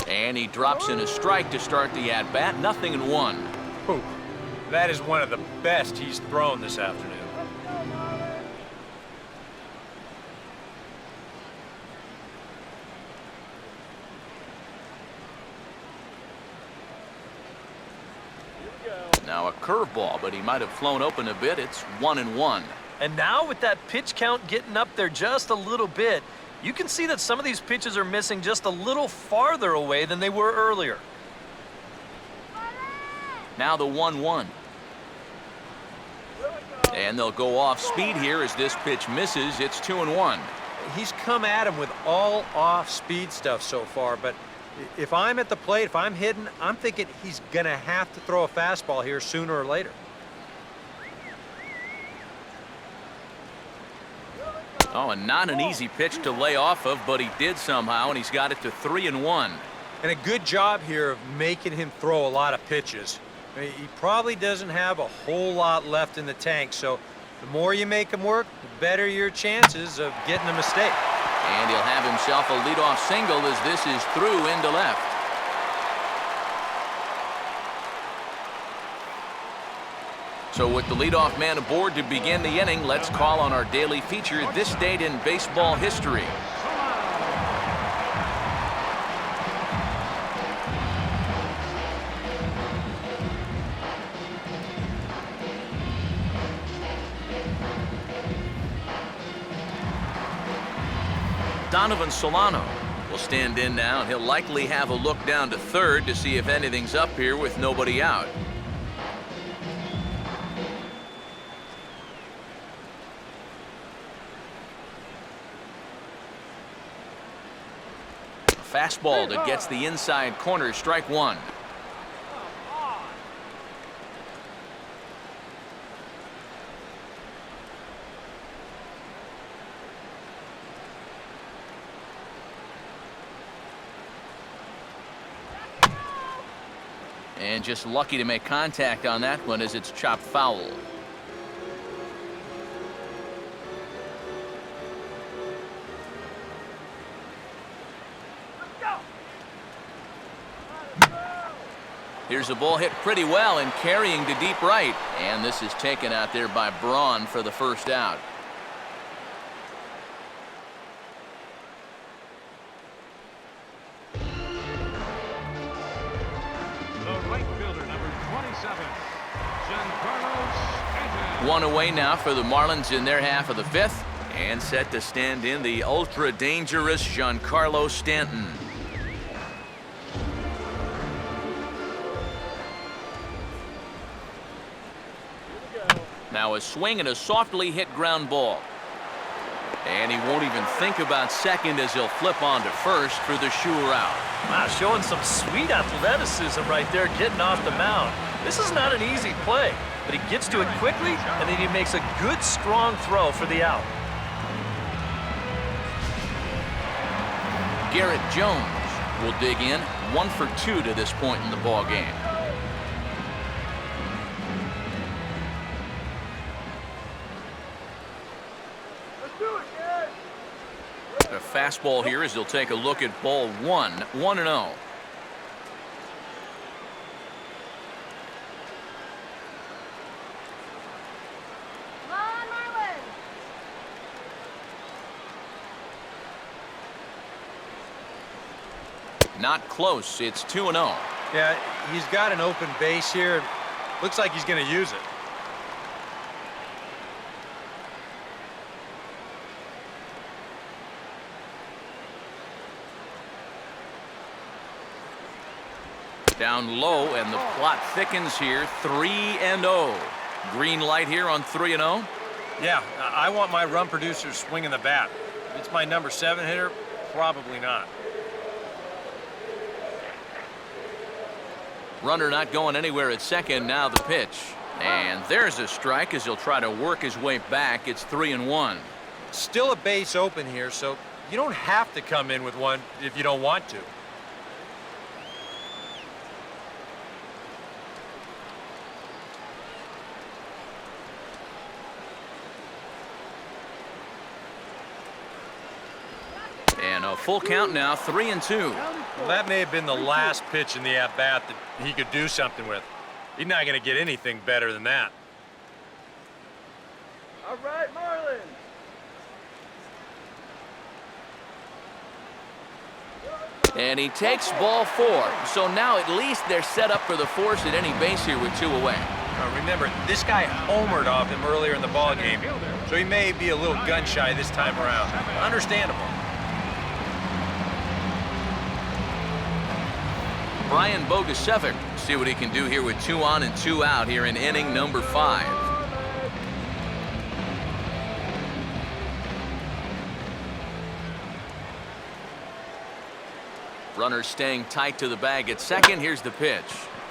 And he drops in a strike to start the at-bat. 0-1. Ooh, that is one of the best he's thrown this afternoon. Now a curveball, but he might have flown open a bit. It's 1-1. And now with that pitch count getting up there just a little bit, you can see that some of these pitches are missing just a little farther away than they were earlier. Now the 1-1. And they'll go off speed here as this pitch misses. It's 2-1. He's come at him with all off-speed stuff so far, but if I'm at the plate, if I'm hitting, I'm thinking he's going to have to throw a fastball here sooner or later. Oh, and not an easy pitch to lay off of, but he did somehow, and he's got it to 3-1. And a good job here of making him throw a lot of pitches. I mean, he probably doesn't have a whole lot left in the tank, so the more you make him work, the better your chances of getting a mistake. And he'll have himself a leadoff single as this is through into left. So with the leadoff man aboard to begin the inning, let's call on our daily feature, This Date in Baseball History. Donovan Solano will stand in now, and he'll likely have a look down to third to see if anything's up here with nobody out. Fastball that gets the inside corner, strike 1. And just lucky to make contact on that one as it's chopped foul. Here's a ball hit pretty well and carrying to deep right. And this is taken out there by Braun for the first out. The right fielder, number 27, Giancarlo Stanton. One away now for the Marlins in their half of the 5th. And set to stand in the ultra-dangerous Giancarlo Stanton. Now a swing and a softly hit ground ball. And he won't even think about second as he'll flip on to first for the sure out. Wow, showing some sweet athleticism right there, getting off the mound. This is not an easy play, but he gets to it quickly, and then he makes a good, strong throw for the out. Garrett Jones will dig in, 1 for 2 to this point in the ball game. A fastball here as he'll take a look at ball 1, 1-0. Not close. It's 2-0. Yeah, he's got an open base here. Looks like he's going to use it. Down low, and the plot thickens here. 3-0. Green light here on 3-0. Yeah, I want my run producer swinging the bat. If it's my number 7 hitter, probably not. Runner not going anywhere at second. Now the pitch. And there's a strike as he'll try to work his way back. It's 3-1. Still a base open here, so you don't have to come in with one if you don't want to. And a full count now, 3-2. Well, that may have been the last pitch in the at-bat that he could do something with. He's not going to get anything better than that. All right, Marlins. And he takes ball 4. So now at least they're set up for the force at any base here with 2 away. Remember, this guy homered off him earlier in the ball game, so he may be a little gun-shy this time around. Understandable. Brian Bogusevic, see what he can do here with 2 on and 2 out here in inning number 5. Runner staying tight to the bag at second. Here's the pitch.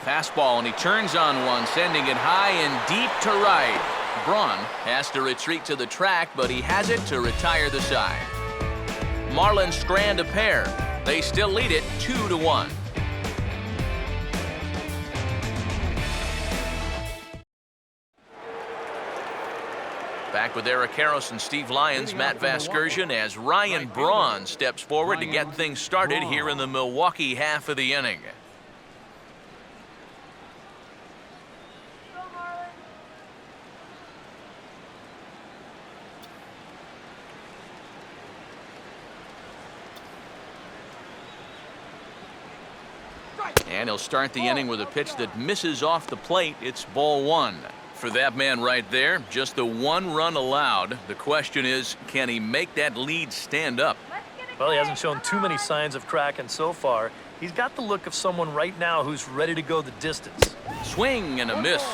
Fastball, and he turns on one, sending it high and deep to right. Braun has to retreat to the track, but he has it to retire the side. Marlins strand a pair. They still lead it 2-1. Back with Eric Karros and Steve Lyons, Matt Vasgersian, as Ryan Braun steps forward to get things started here in the Milwaukee half of the inning. And he'll start the inning with a pitch that misses off the plate. It's ball 1. For that man right there, just the 1 run allowed. The question is, can he make that lead stand up? Well, he hasn't shown too many signs of cracking so far. He's got the look of someone right now who's ready to go the distance. Swing and a miss.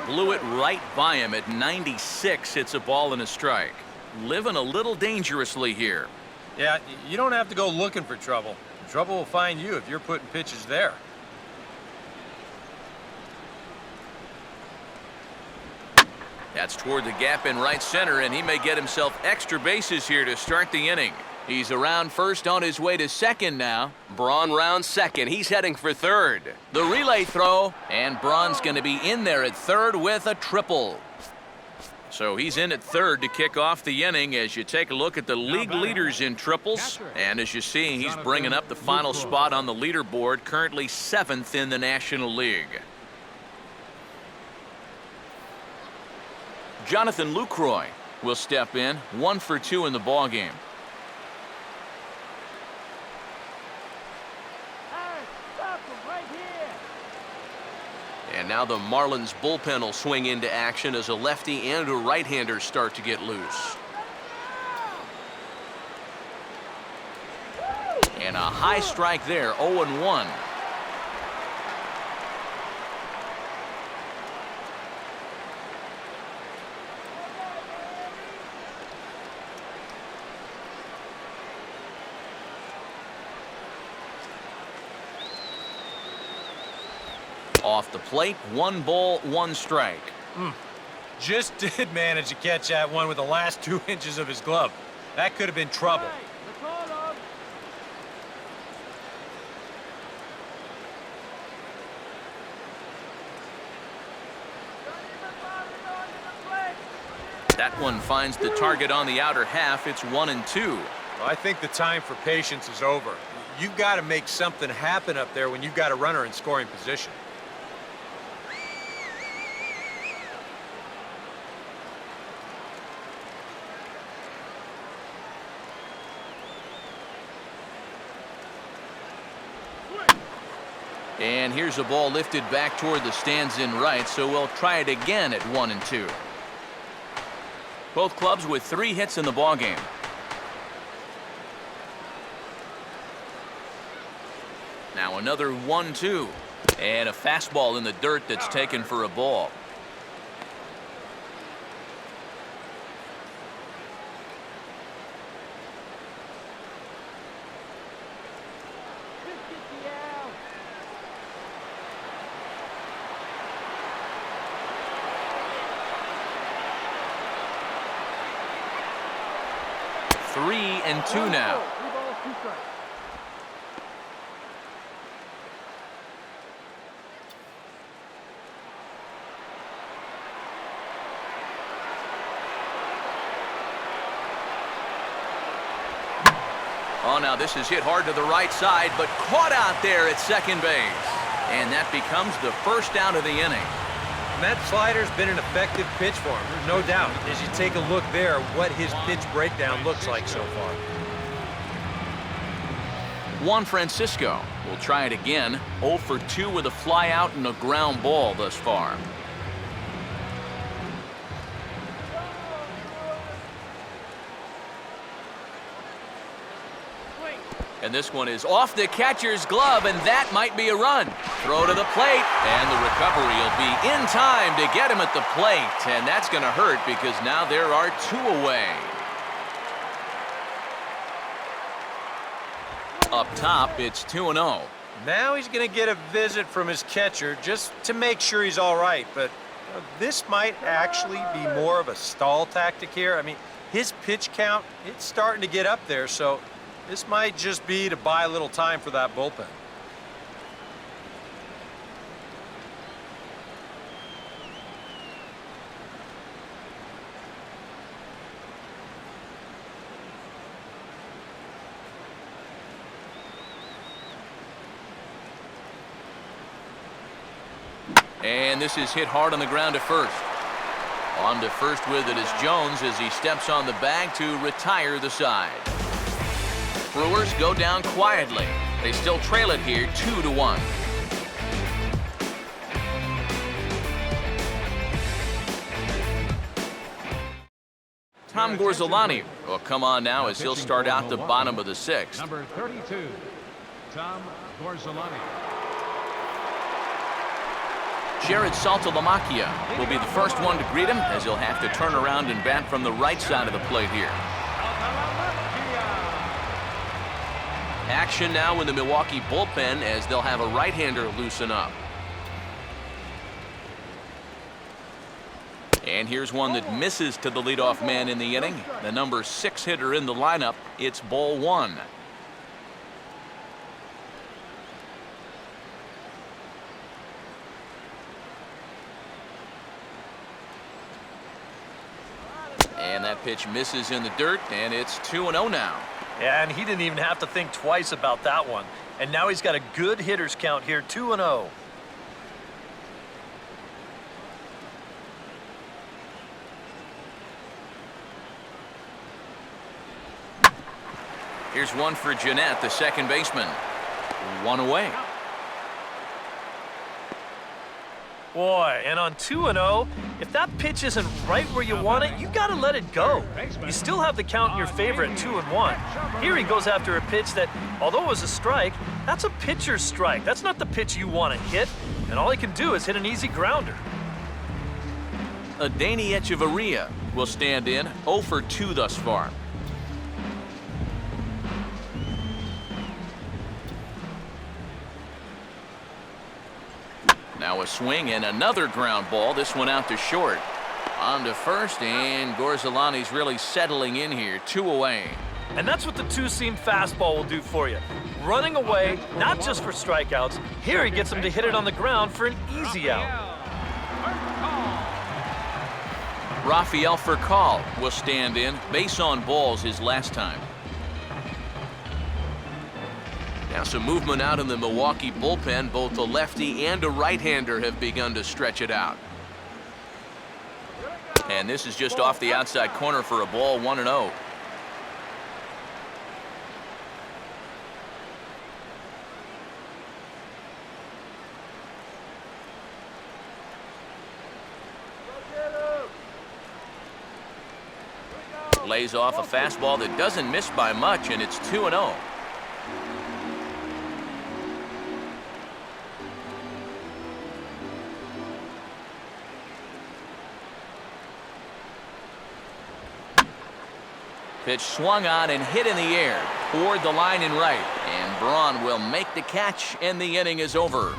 Blew it right by him at 96. It's a ball and a strike. Living a little dangerously here. Yeah, you don't have to go looking for trouble. Trouble will find you if you're putting pitches there. That's toward the gap in right center, and he may get himself extra bases here to start the inning. He's around first on his way to second now. Braun rounds second. He's heading for third. The relay throw, and Braun's going to be in there at third with a triple. So he's in at third to kick off the inning as you take a look at the league leaders in triples. And as you see, he's bringing up the final spot on the leaderboard, currently 7th in the National League. Jonathan Lucroy will step in, 1 for 2 in the ballgame. And now the Marlins bullpen will swing into action as a lefty and a right-hander start to get loose. And a high strike there, 0-1. Off the plate, 1 ball, 1 strike. Just did manage to catch that one with the last 2 inches of his glove. That could have been trouble. That one finds the target on the outer half. It's 1-2. Well, I think the time for patience is over. You've got to make something happen up there when you've got a runner in scoring position. And here's a ball lifted back toward the stands in right, so we'll try it again at 1-2. Both clubs with 3 hits in the ballgame. Now another 1-2. And a fastball in the dirt that's taken for a ball. Three and two now. Oh, now this is hit hard to the right side, but caught out there at second base. And that becomes the first out of the inning. And that slider's been an effective pitch for him, there's no doubt. As you take a look there, what his pitch breakdown looks like so far. Juan Francisco will try it again. 0 for 2 with a fly out and a ground ball thus far. And this one is off the catcher's glove, and that might be a run. Throw to the plate, and the recovery will be in time to get him at the plate. And that's going to hurt because now there are 2 away. Up top, it's 2-0. Now he's going to get a visit from his catcher just to make sure he's all right. But this might actually be more of a stall tactic here. I mean, his pitch count, it's starting to get up there, so this might just be to buy a little time for that bullpen. And this is hit hard on the ground to first. On to first with it is Jones as he steps on the bag to retire the side. Brewers go down quietly. They still trail it here 2-1. Tom Gorzolani will come on now as he'll start out the bottom of the 6th. Number 32, Tom Gorzolani. Jared Saltalamacchia will be the first one to greet him as he'll have to turn around and bat from the right side of the plate here. Action now in the Milwaukee bullpen as they'll have a right-hander loosen up. And here's one that misses to the leadoff man in the inning. The number 6 hitter in the lineup. It's ball 1. And that pitch misses in the dirt, and it's 2-0 now. Yeah, and he didn't even have to think twice about that one. And now he's got a good hitter's count here, 2-0. Here's one for Jeanette, the second baseman. 1 away. Boy, and on 2-0, if that pitch isn't right where you want it, you got to let it go. You still have the count in your favor at 2-1. Here he goes after a pitch that, although it was a strike, that's a pitcher's strike. That's not the pitch you want to hit, and all he can do is hit an easy grounder. Adeiny Echeverria will stand in, 0 for 2 thus far. Now a swing and another ground ball. This one out to short. On to first, and Gorzolani's really settling in here. 2 away. And that's what the two-seam fastball will do for you. Running away, not just for strikeouts. Here he gets him to hit it on the ground for an easy out. Rafael Furcal will stand in. Base on balls his last time. Now some movement out in the Milwaukee bullpen. Both a lefty and a right-hander have begun to stretch it out. And this is just off the outside corner for a ball, 1-0. Lays off a fastball that doesn't miss by much, and it's 2-0. Pitch swung on and hit in the air toward the line and right. And Braun will make the catch, and the inning is over.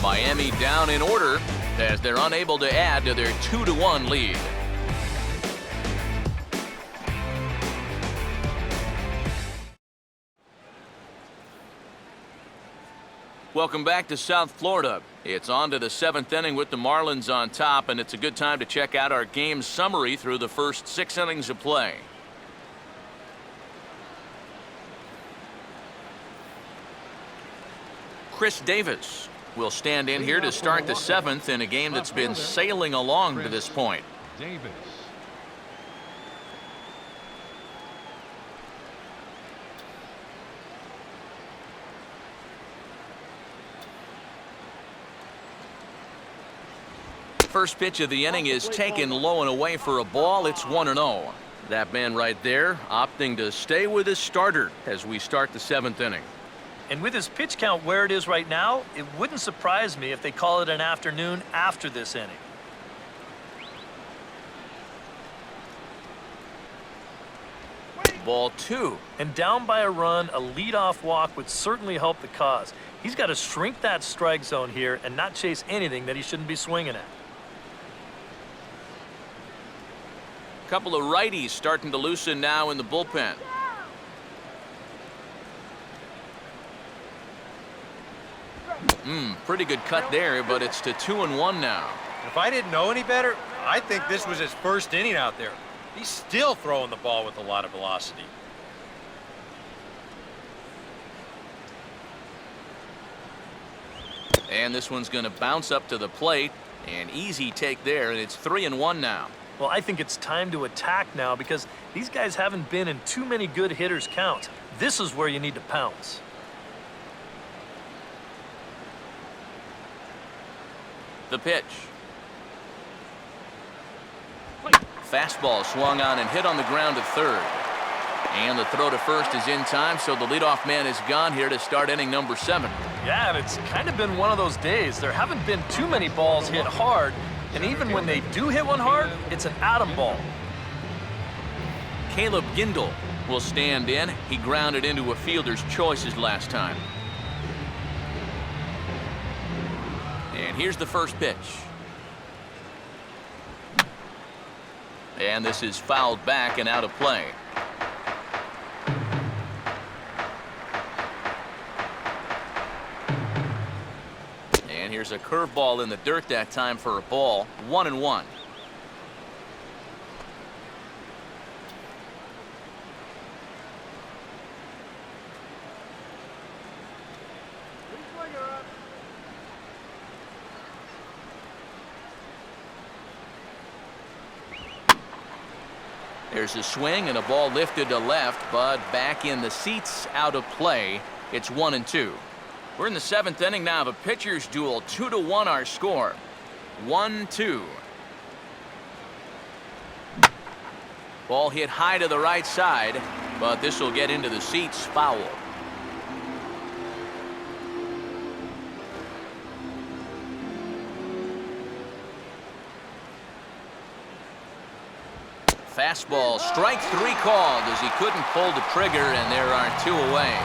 Miami down in order as they're unable to add to their 2-1 lead. Welcome back to South Florida. It's on to the 7th inning with the Marlins on top, and it's a good time to check out our game summary through the first 6 innings of play. Chris Davis will stand in here to start the 7th in a game that's been sailing along to this point. Davis. First pitch of the inning is taken low and away for a ball. It's 1-0. That man right there opting to stay with his starter as we start the 7th inning. And with his pitch count where it is right now, it wouldn't surprise me if they call it an afternoon after this inning. Ball 2. And down by a run, a leadoff walk would certainly help the cause. He's got to shrink that strike zone here and not chase anything that he shouldn't be swinging at. Couple of righties starting to loosen now in the bullpen. Pretty good cut there, but it's to 2-1 now. If I didn't know any better, I think this was his first inning out there. He's still throwing the ball with a lot of velocity. And this one's going to bounce up to the plate. An easy take there, and it's 3-1 now. Well, I think it's time to attack now because these guys haven't been in too many good hitters' counts. This is where you need to pounce. The pitch. Fastball swung on and hit on the ground to third. And the throw to first is in time, so the leadoff man is gone here to start inning number 7. Yeah, and it's kind of been one of those days. There haven't been too many balls hit hard, and even when they do hit one hard, it's an atom ball. Caleb Gindel will stand in. He grounded into a fielder's choices last time. And here's the first pitch. And this is fouled back and out of play. And here's a curveball in the dirt that time for a ball. 1-1. There's a swing and a ball lifted to left, but back in the seats, out of play. It's 1-2. We're in the 7th inning now of a pitcher's duel. 2-1 our score. 1-2. Ball hit high to the right side, but this will get into the seats. Foul. Fastball, strike 3 called as he couldn't pull the trigger, and there are 2 away.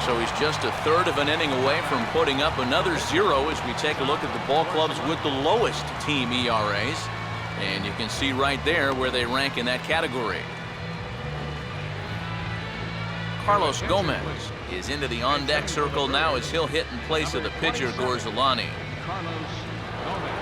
So he's just a third of an inning away from putting up another 0 as we take a look at the ball clubs with the lowest team ERAs. And you can see right there where they rank in that category. Carlos Gomez is into the on-deck circle now as he'll hit in place of the pitcher Gorzolani. Carlos Gomez.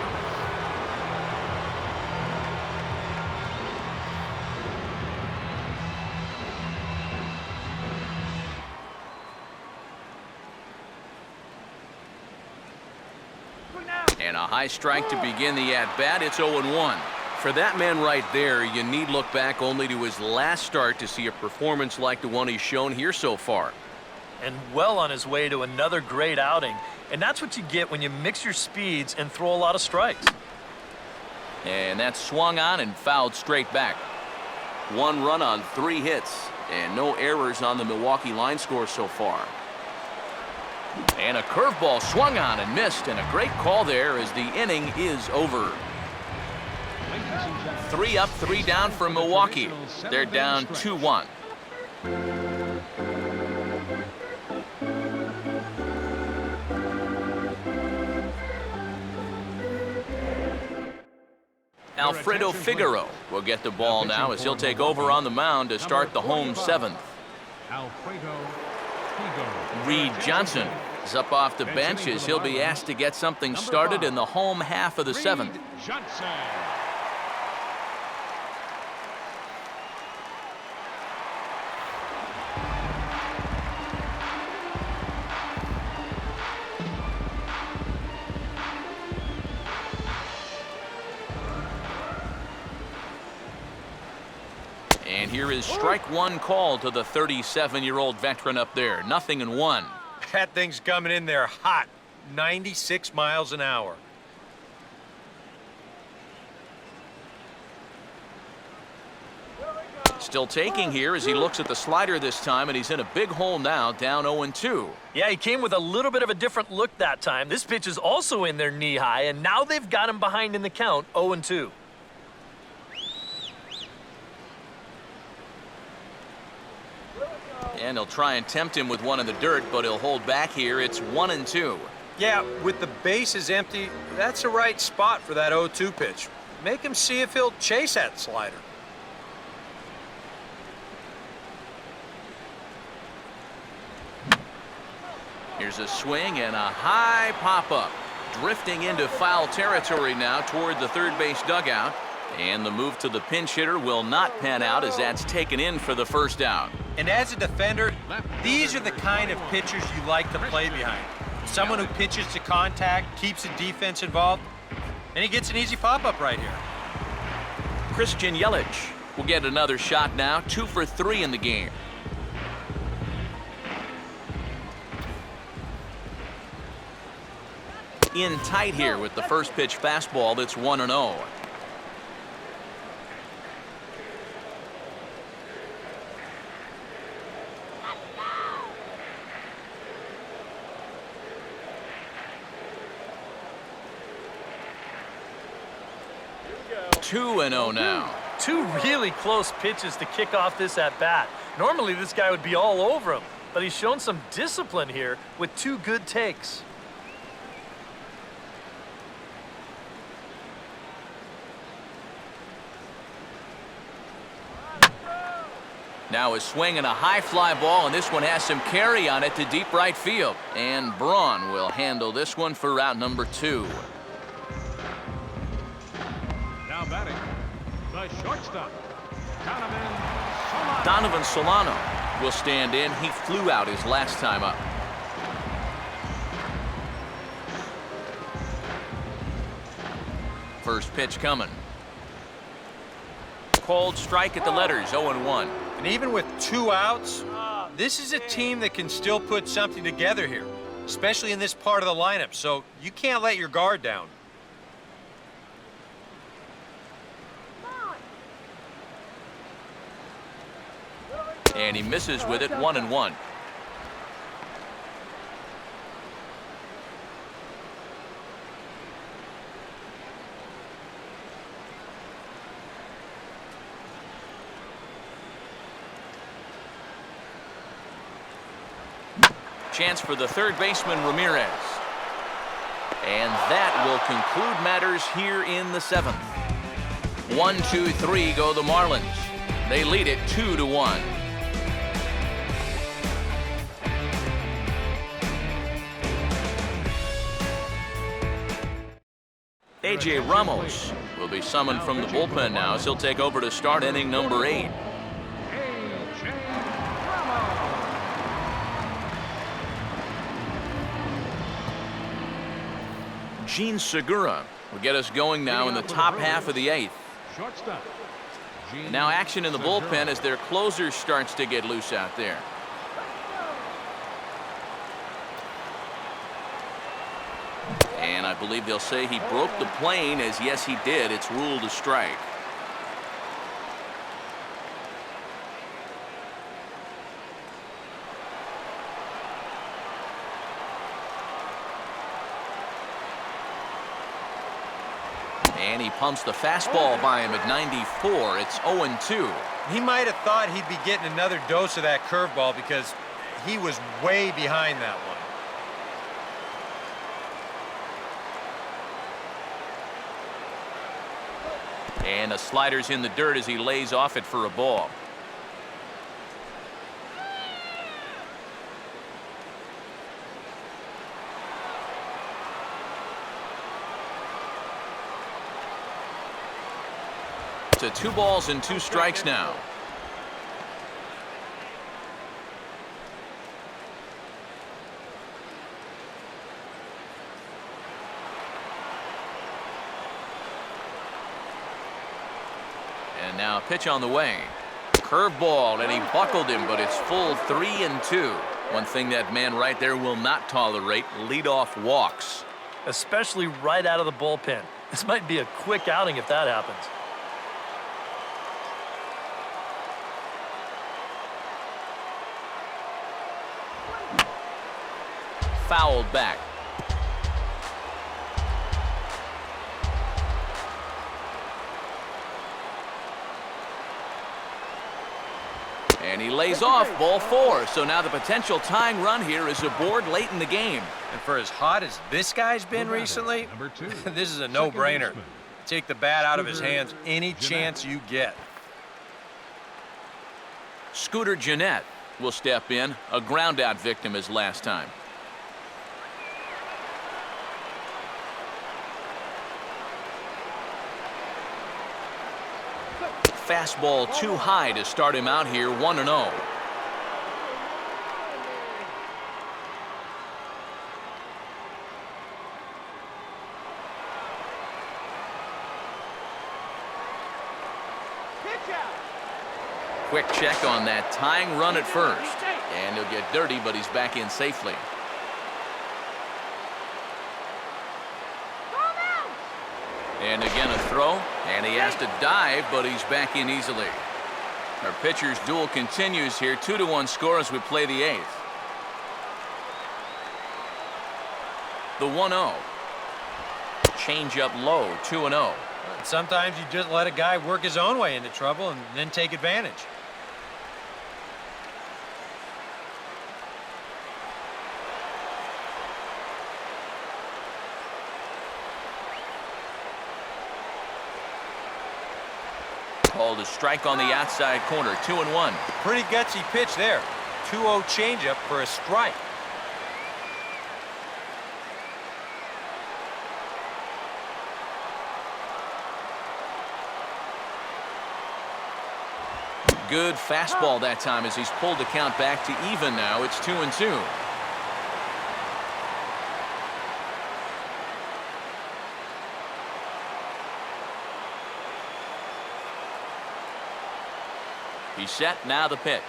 And a high strike to begin the at-bat. It's 0-1. For that man right there, you need look back only to his last start to see a performance like the one he's shown here so far. And well on his way to another great outing. And that's what you get when you mix your speeds and throw a lot of strikes. And that's swung on and fouled straight back. 1 run on 3 hits, and no errors on the Milwaukee line score so far. And a curveball swung on and missed, and a great call there as the inning is over. 3 up, 3 down for Milwaukee. They're down 2-1. Alfredo Figueroa will get the ball now as he'll take over on the mound to start the home 7th. Reed Johnson is up off the bench as he'll be asked to get something started in the home half of the 7th. And here is strike 1 call to the 37-year-old veteran up there. 0-1. That thing's coming in there hot. 96 miles an hour. Still taking here as he looks at the slider this time, and he's in a big hole now, down 0-2. Yeah, he came with a little bit of a different look that time. This pitch is also in there knee-high, and now they've got him behind in the count, 0-2. And he'll try and tempt him with one in the dirt, but he'll hold back here. It's 1-2. Yeah, with the bases empty, that's the right spot for that 0-2 pitch. Make him see if he'll chase that slider. Here's a swing and a high pop-up. Drifting into foul territory now toward the third base dugout. And the move to the pinch hitter will not pan out as that's taken in for the first out. And as a defender, these are the kind of pitchers you like to play behind. Someone who pitches to contact, keeps the defense involved, and he gets an easy pop-up right here. Christian Yelich will get another shot now, 2 for 3 in the game. In tight here with the first pitch fastball that's 1-0. Two and 0 now. 2 really close pitches to kick off this at-bat. Normally this guy would be all over him, but he's shown some discipline here with 2 good takes. Now a swing and a high fly ball, and this one has some carry on it to deep right field. And Braun will handle this one for route number 2. Now batting, the shortstop, Donovan Solano will stand in. He flew out his last time up. First pitch coming. Called strike at the letters, 0-1. And even with 2 outs, this is a team that can still put something together here, especially in this part of the lineup, so you can't let your guard down. And he misses with it, 1-1. Chance for the third baseman, Ramirez. And that will conclude matters here in the 7th. 1-2-3 go the Marlins. They lead it 2-1. A.J. Ramos will be summoned from the bullpen now as he'll take over to start inning number 8. Gene Segura will get us going now in the top half of the 8th. Now action in the bullpen as their closer starts to get loose out there. And I believe they'll say he broke the plane, as yes he did. It's ruled a strike. And he pumps the fastball by him at 94. It's 0-2. He might have thought he'd be getting another dose of that curveball because he was way behind that one. And the slider's in the dirt as he lays off it for a ball. To 2 balls and 2 strikes now. And now a pitch on the way. Curveball, and he buckled him, but it's full 3-2. One thing that man right there will not tolerate, leadoff walks. Especially right out of the bullpen. This might be a quick outing if that happens. Fouled back. And he lays off, ball 4. So now the potential tying run here is aboard late in the game. And for as hot as this guy's been recently, this is a no-brainer. Take the bat out of his hands any chance you get. Scooter Gennett will step in, a ground-out victim as last time. Fastball too high to start him out here, 1-0. Quick check on that tying run at first. And he'll get dirty, but he's back in safely. And again a throw, and he has to dive, but he's back in easily. Our pitcher's duel continues here, 2-1 score as we play the 8th. The 1-0. Change up low, 2-0. Sometimes you just let a guy work his own way into trouble and then take advantage. Called a strike on the outside corner, 2-1. Pretty gutsy pitch there. 2-0 changeup for a strike. Good fastball that time as he's pulled the count back to even now. It's 2-2. He's set, now the pitch.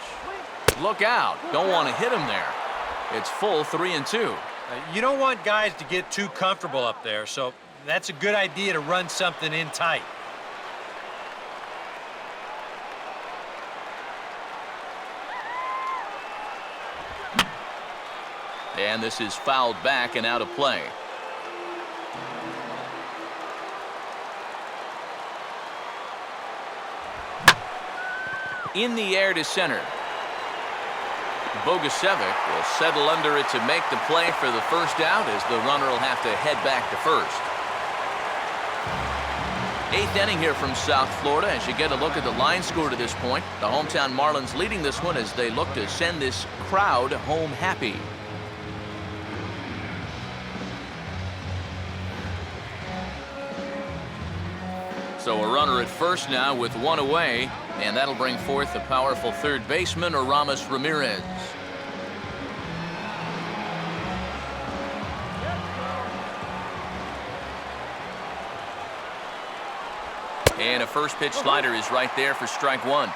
Look out, don't want to hit him there. It's full 3-2. You don't want guys to get too comfortable up there, so that's a good idea to run something in tight. And this is fouled back and out of play. In the air to center. Bogusevic will settle under it to make the play for the first out as the runner will have to head back to first. 8th inning here from South Florida as you get a look at the line score to this point. The hometown Marlins leading this one as they look to send this crowd home happy. So a runner at first now with 1 away, and that'll bring forth the powerful third baseman, Aramis Ramirez. And a first pitch slider is right there for strike 1.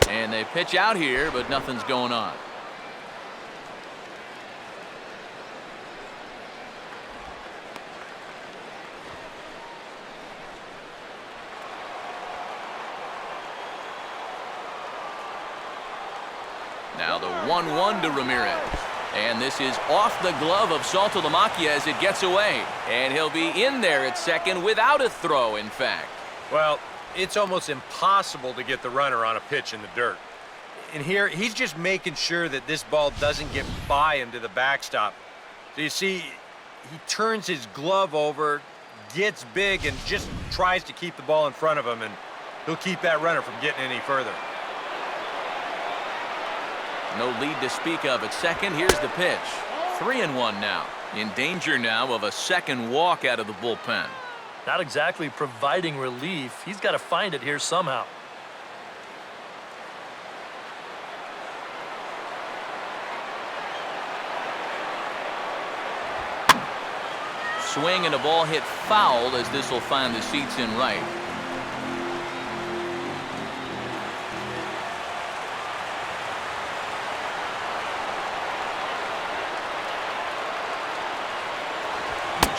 And they pitch out here, but nothing's going on. 1-1 to Ramirez. And this is off the glove of Saltalamacchia as it gets away. And he'll be in there at second without a throw, in fact. Well, it's almost impossible to get the runner on a pitch in the dirt. And here, he's just making sure that this ball doesn't get by him to the backstop. So you see, he turns his glove over, gets big, and just tries to keep the ball in front of him, and he'll keep that runner from getting any further. No lead to speak of at second. Here's the pitch. 3-1 now. In danger now of a second walk out of the bullpen. Not exactly providing relief. He's got to find it here somehow. Swing and a ball hit foul as this will find the seats in right.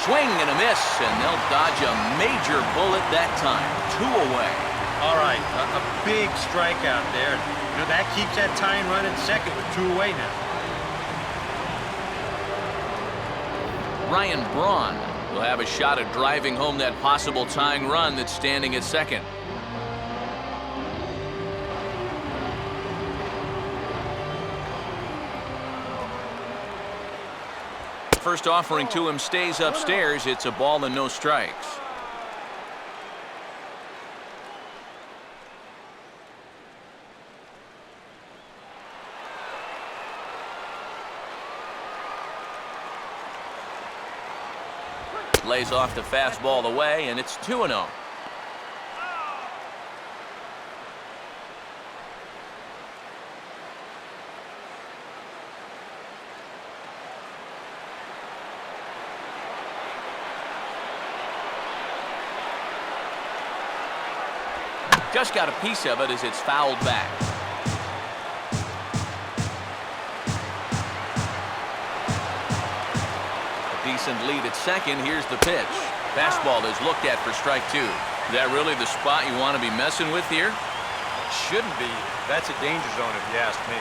Swing and a miss, and they'll dodge a major bullet that time. 2 away. All right, a big strikeout there. You know, that keeps that tying run at second with 2 away now. Ryan Braun will have a shot at driving home that possible tying run that's standing at second. First offering to him stays upstairs. It's a ball and no strikes. Lays off the fastball away, and it's 2-0. Just got a piece of it as it's fouled back. A decent lead at second. Here's the pitch. Fastball is looked at for strike 2. Is that really the spot you want to be messing with here? Shouldn't be. That's a danger zone if you ask me.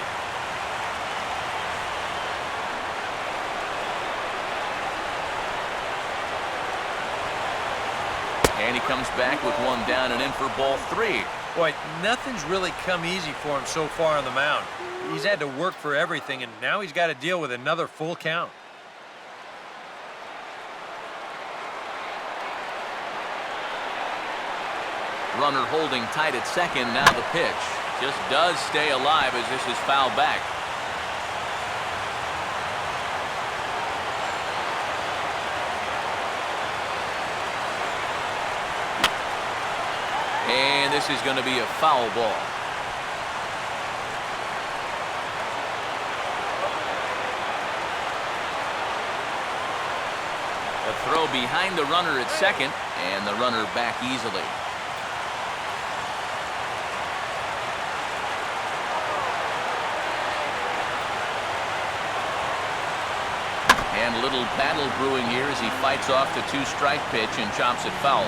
And he comes back with one down and in for ball 3. Boy, nothing's really come easy for him so far on the mound. He's had to work for everything, and now he's got to deal with another full count. Runner holding tight at second. Now the pitch. Just does stay alive as this is fouled back. And this is going to be a foul ball. A throw behind the runner at second, and the runner back easily. And a little battle brewing here as he fights off the 2-strike pitch and chops it foul.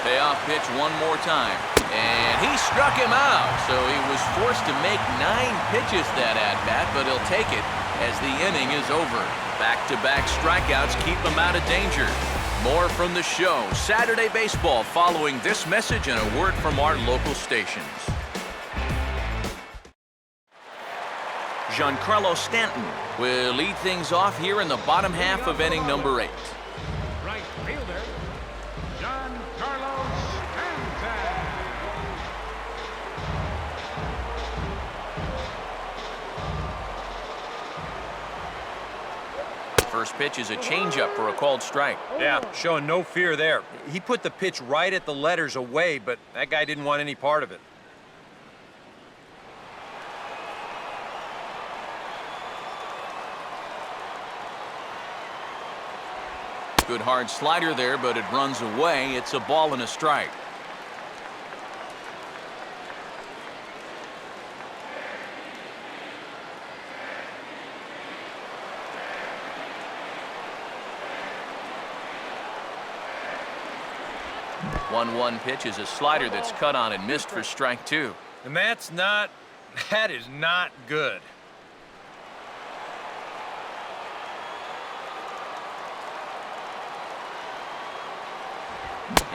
Payoff pitch one more time. And he struck him out. So he was forced to make 9 pitches that at-bat, but he'll take it as the inning is over. Back-to-back strikeouts keep him out of danger. More from the show. Saturday Baseball following this message and a word from our local stations. Giancarlo Stanton will lead things off here in the bottom half of inning number 8. Right fielder, Giancarlo Stanton. First pitch is a changeup for a called strike. Yeah, showing no fear there. He put the pitch right at the letters away, but that guy didn't want any part of it. Good hard slider there, but it runs away. It's a ball and a strike. 1-1 pitch is a slider that's cut on and missed for strike 2. And that is not good.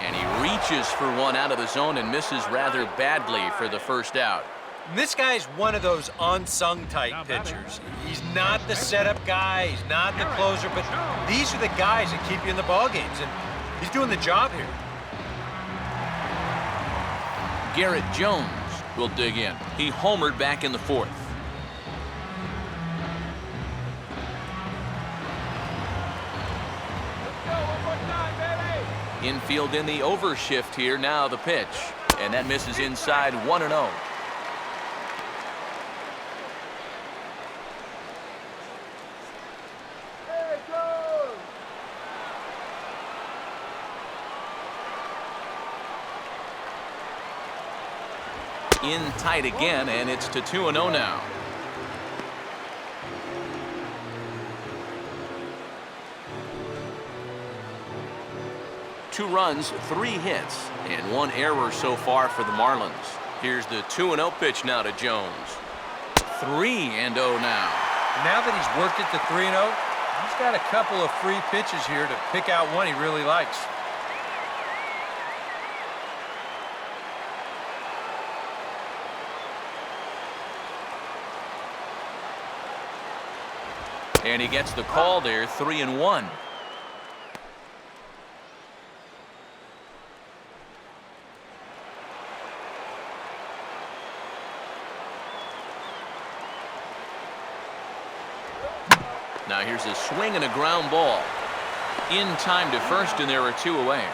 And he reaches for one out of the zone and misses rather badly for the first out. And this guy's one of those unsung type pitchers. He's not the setup guy, he's not the closer, but these are the guys that keep you in the ball games, and he's doing the job here. Garrett Jones will dig in. He homered back in the 4th. Infield in the overshift here. Now the pitch. And that misses inside 1-0. In tight again, and it's to 2-0 now. Two runs, 3 hits, and 1 error so far for the Marlins. Here's the 2-0 pitch now to Jones. 3-0 now. Now that he's worked it to 3-0, he's got a couple of free pitches here to pick out one he really likes. And he gets the call there, 3-1. Now here's a swing and a ground ball. In time to first, and there are 2 away.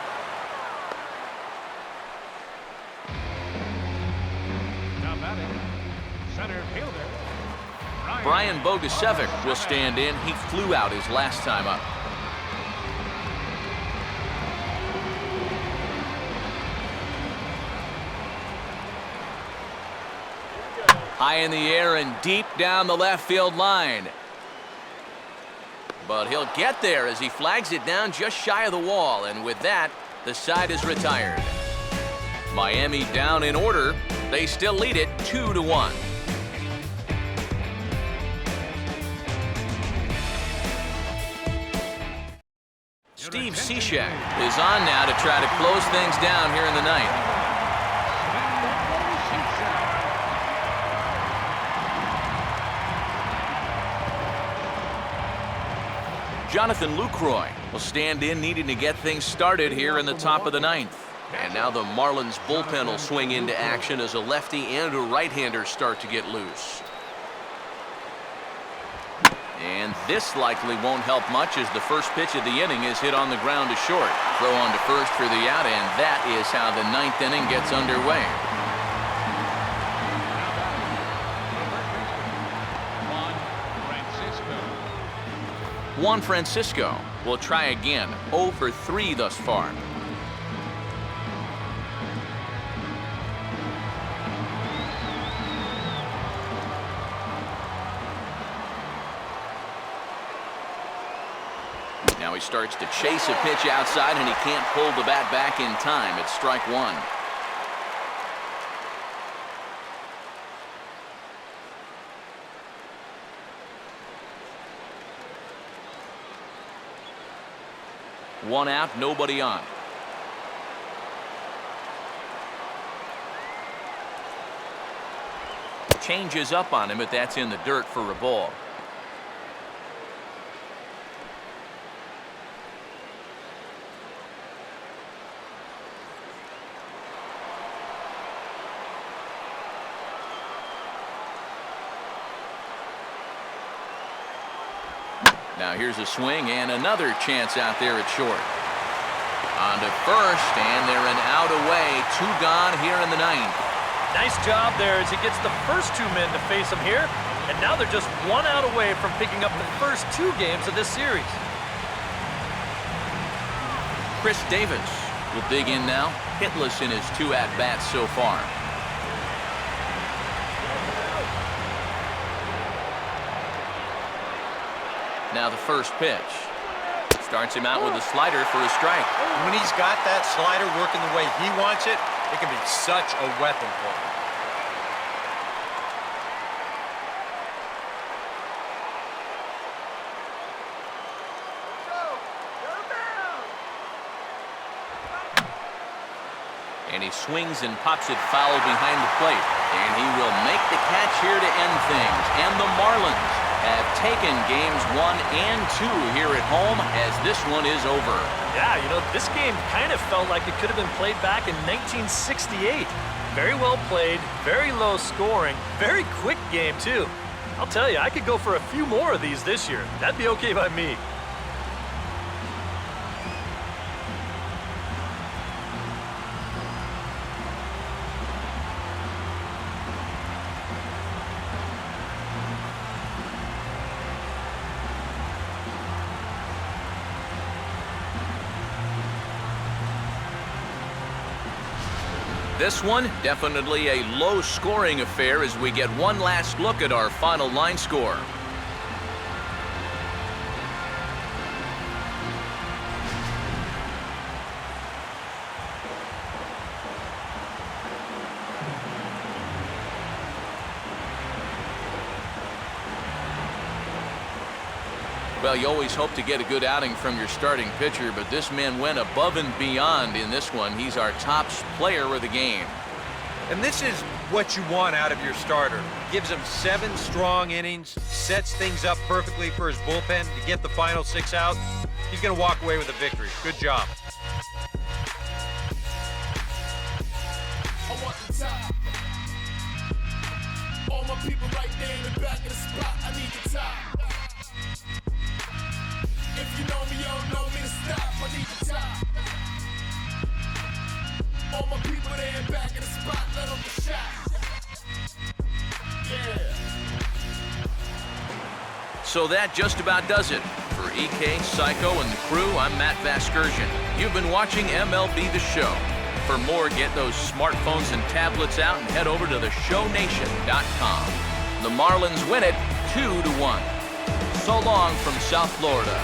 Now batting, center fielder. Brian Bogusevic will stand in. He flew out his last time up. High in the air and deep down the left field line. But he'll get there as he flags it down just shy of the wall. And with that, the side is retired. Miami down in order. They still lead it 2-1. Steve Cishek is on now to try to close things down here in the ninth. Jonathan Lucroy will stand in, needing to get things started here in the top of the ninth. And now the Marlins bullpen will swing into action as a lefty and a right-hander start to get loose. And this likely won't help much as the first pitch of the inning is hit on the ground to short. Throw on to first for the out, and that is how the ninth inning gets underway. Juan Francisco will try again. 0 for 3 thus far. Now he starts to chase a pitch outside, and he can't pull the bat back in time. It's strike 1. One out, nobody on. Changes up on him, but that's in the dirt for a ball. Now here's a swing and another chance out there at short. On to first, and they're an out away. 2 gone here in the ninth. Nice job there as he gets the first 2 men to face him here. And now they're just 1 out away from picking up the first 2 games of this series. Chris Davis will dig in now. Hitless in his 2 at-bats so far. Now the first pitch. Starts him out with a slider for a strike. When he's got that slider working the way he wants it, it can be such a weapon for him. And he swings and pops it foul behind the plate. And he will make the catch here to end things. And the Marlins have taken games 1 and 2 here at home as this one is over. Yeah, you know, this game kind of felt like it could have been played back in 1968. Very well played, very low scoring, very quick game too. I'll tell you, I could go for a few more of these this year. That'd be okay by me. This one, definitely a low-scoring affair as we get one last look at our final line score. Well, you always hope to get a good outing from your starting pitcher, but this man went above and beyond in this one. He's our top player of the game. And this is what you want out of your starter. Gives him 7 strong innings, sets things up perfectly for his bullpen to get the final 6 out. He's going to walk away with a victory. Good job. I want the top. All my people right there in the back of the spot. I need the top. If you know me, you don't know me to stop. I need the top. All my people there in back of the spot. Let them get shot. Yeah. So that just about does it. For EK, Psycho, and the crew, I'm Matt Vasgersian. You've been watching MLB The Show. For more, get those smartphones and tablets out and head over to theshownation.com. The Marlins win it 2-1. So long from South Florida.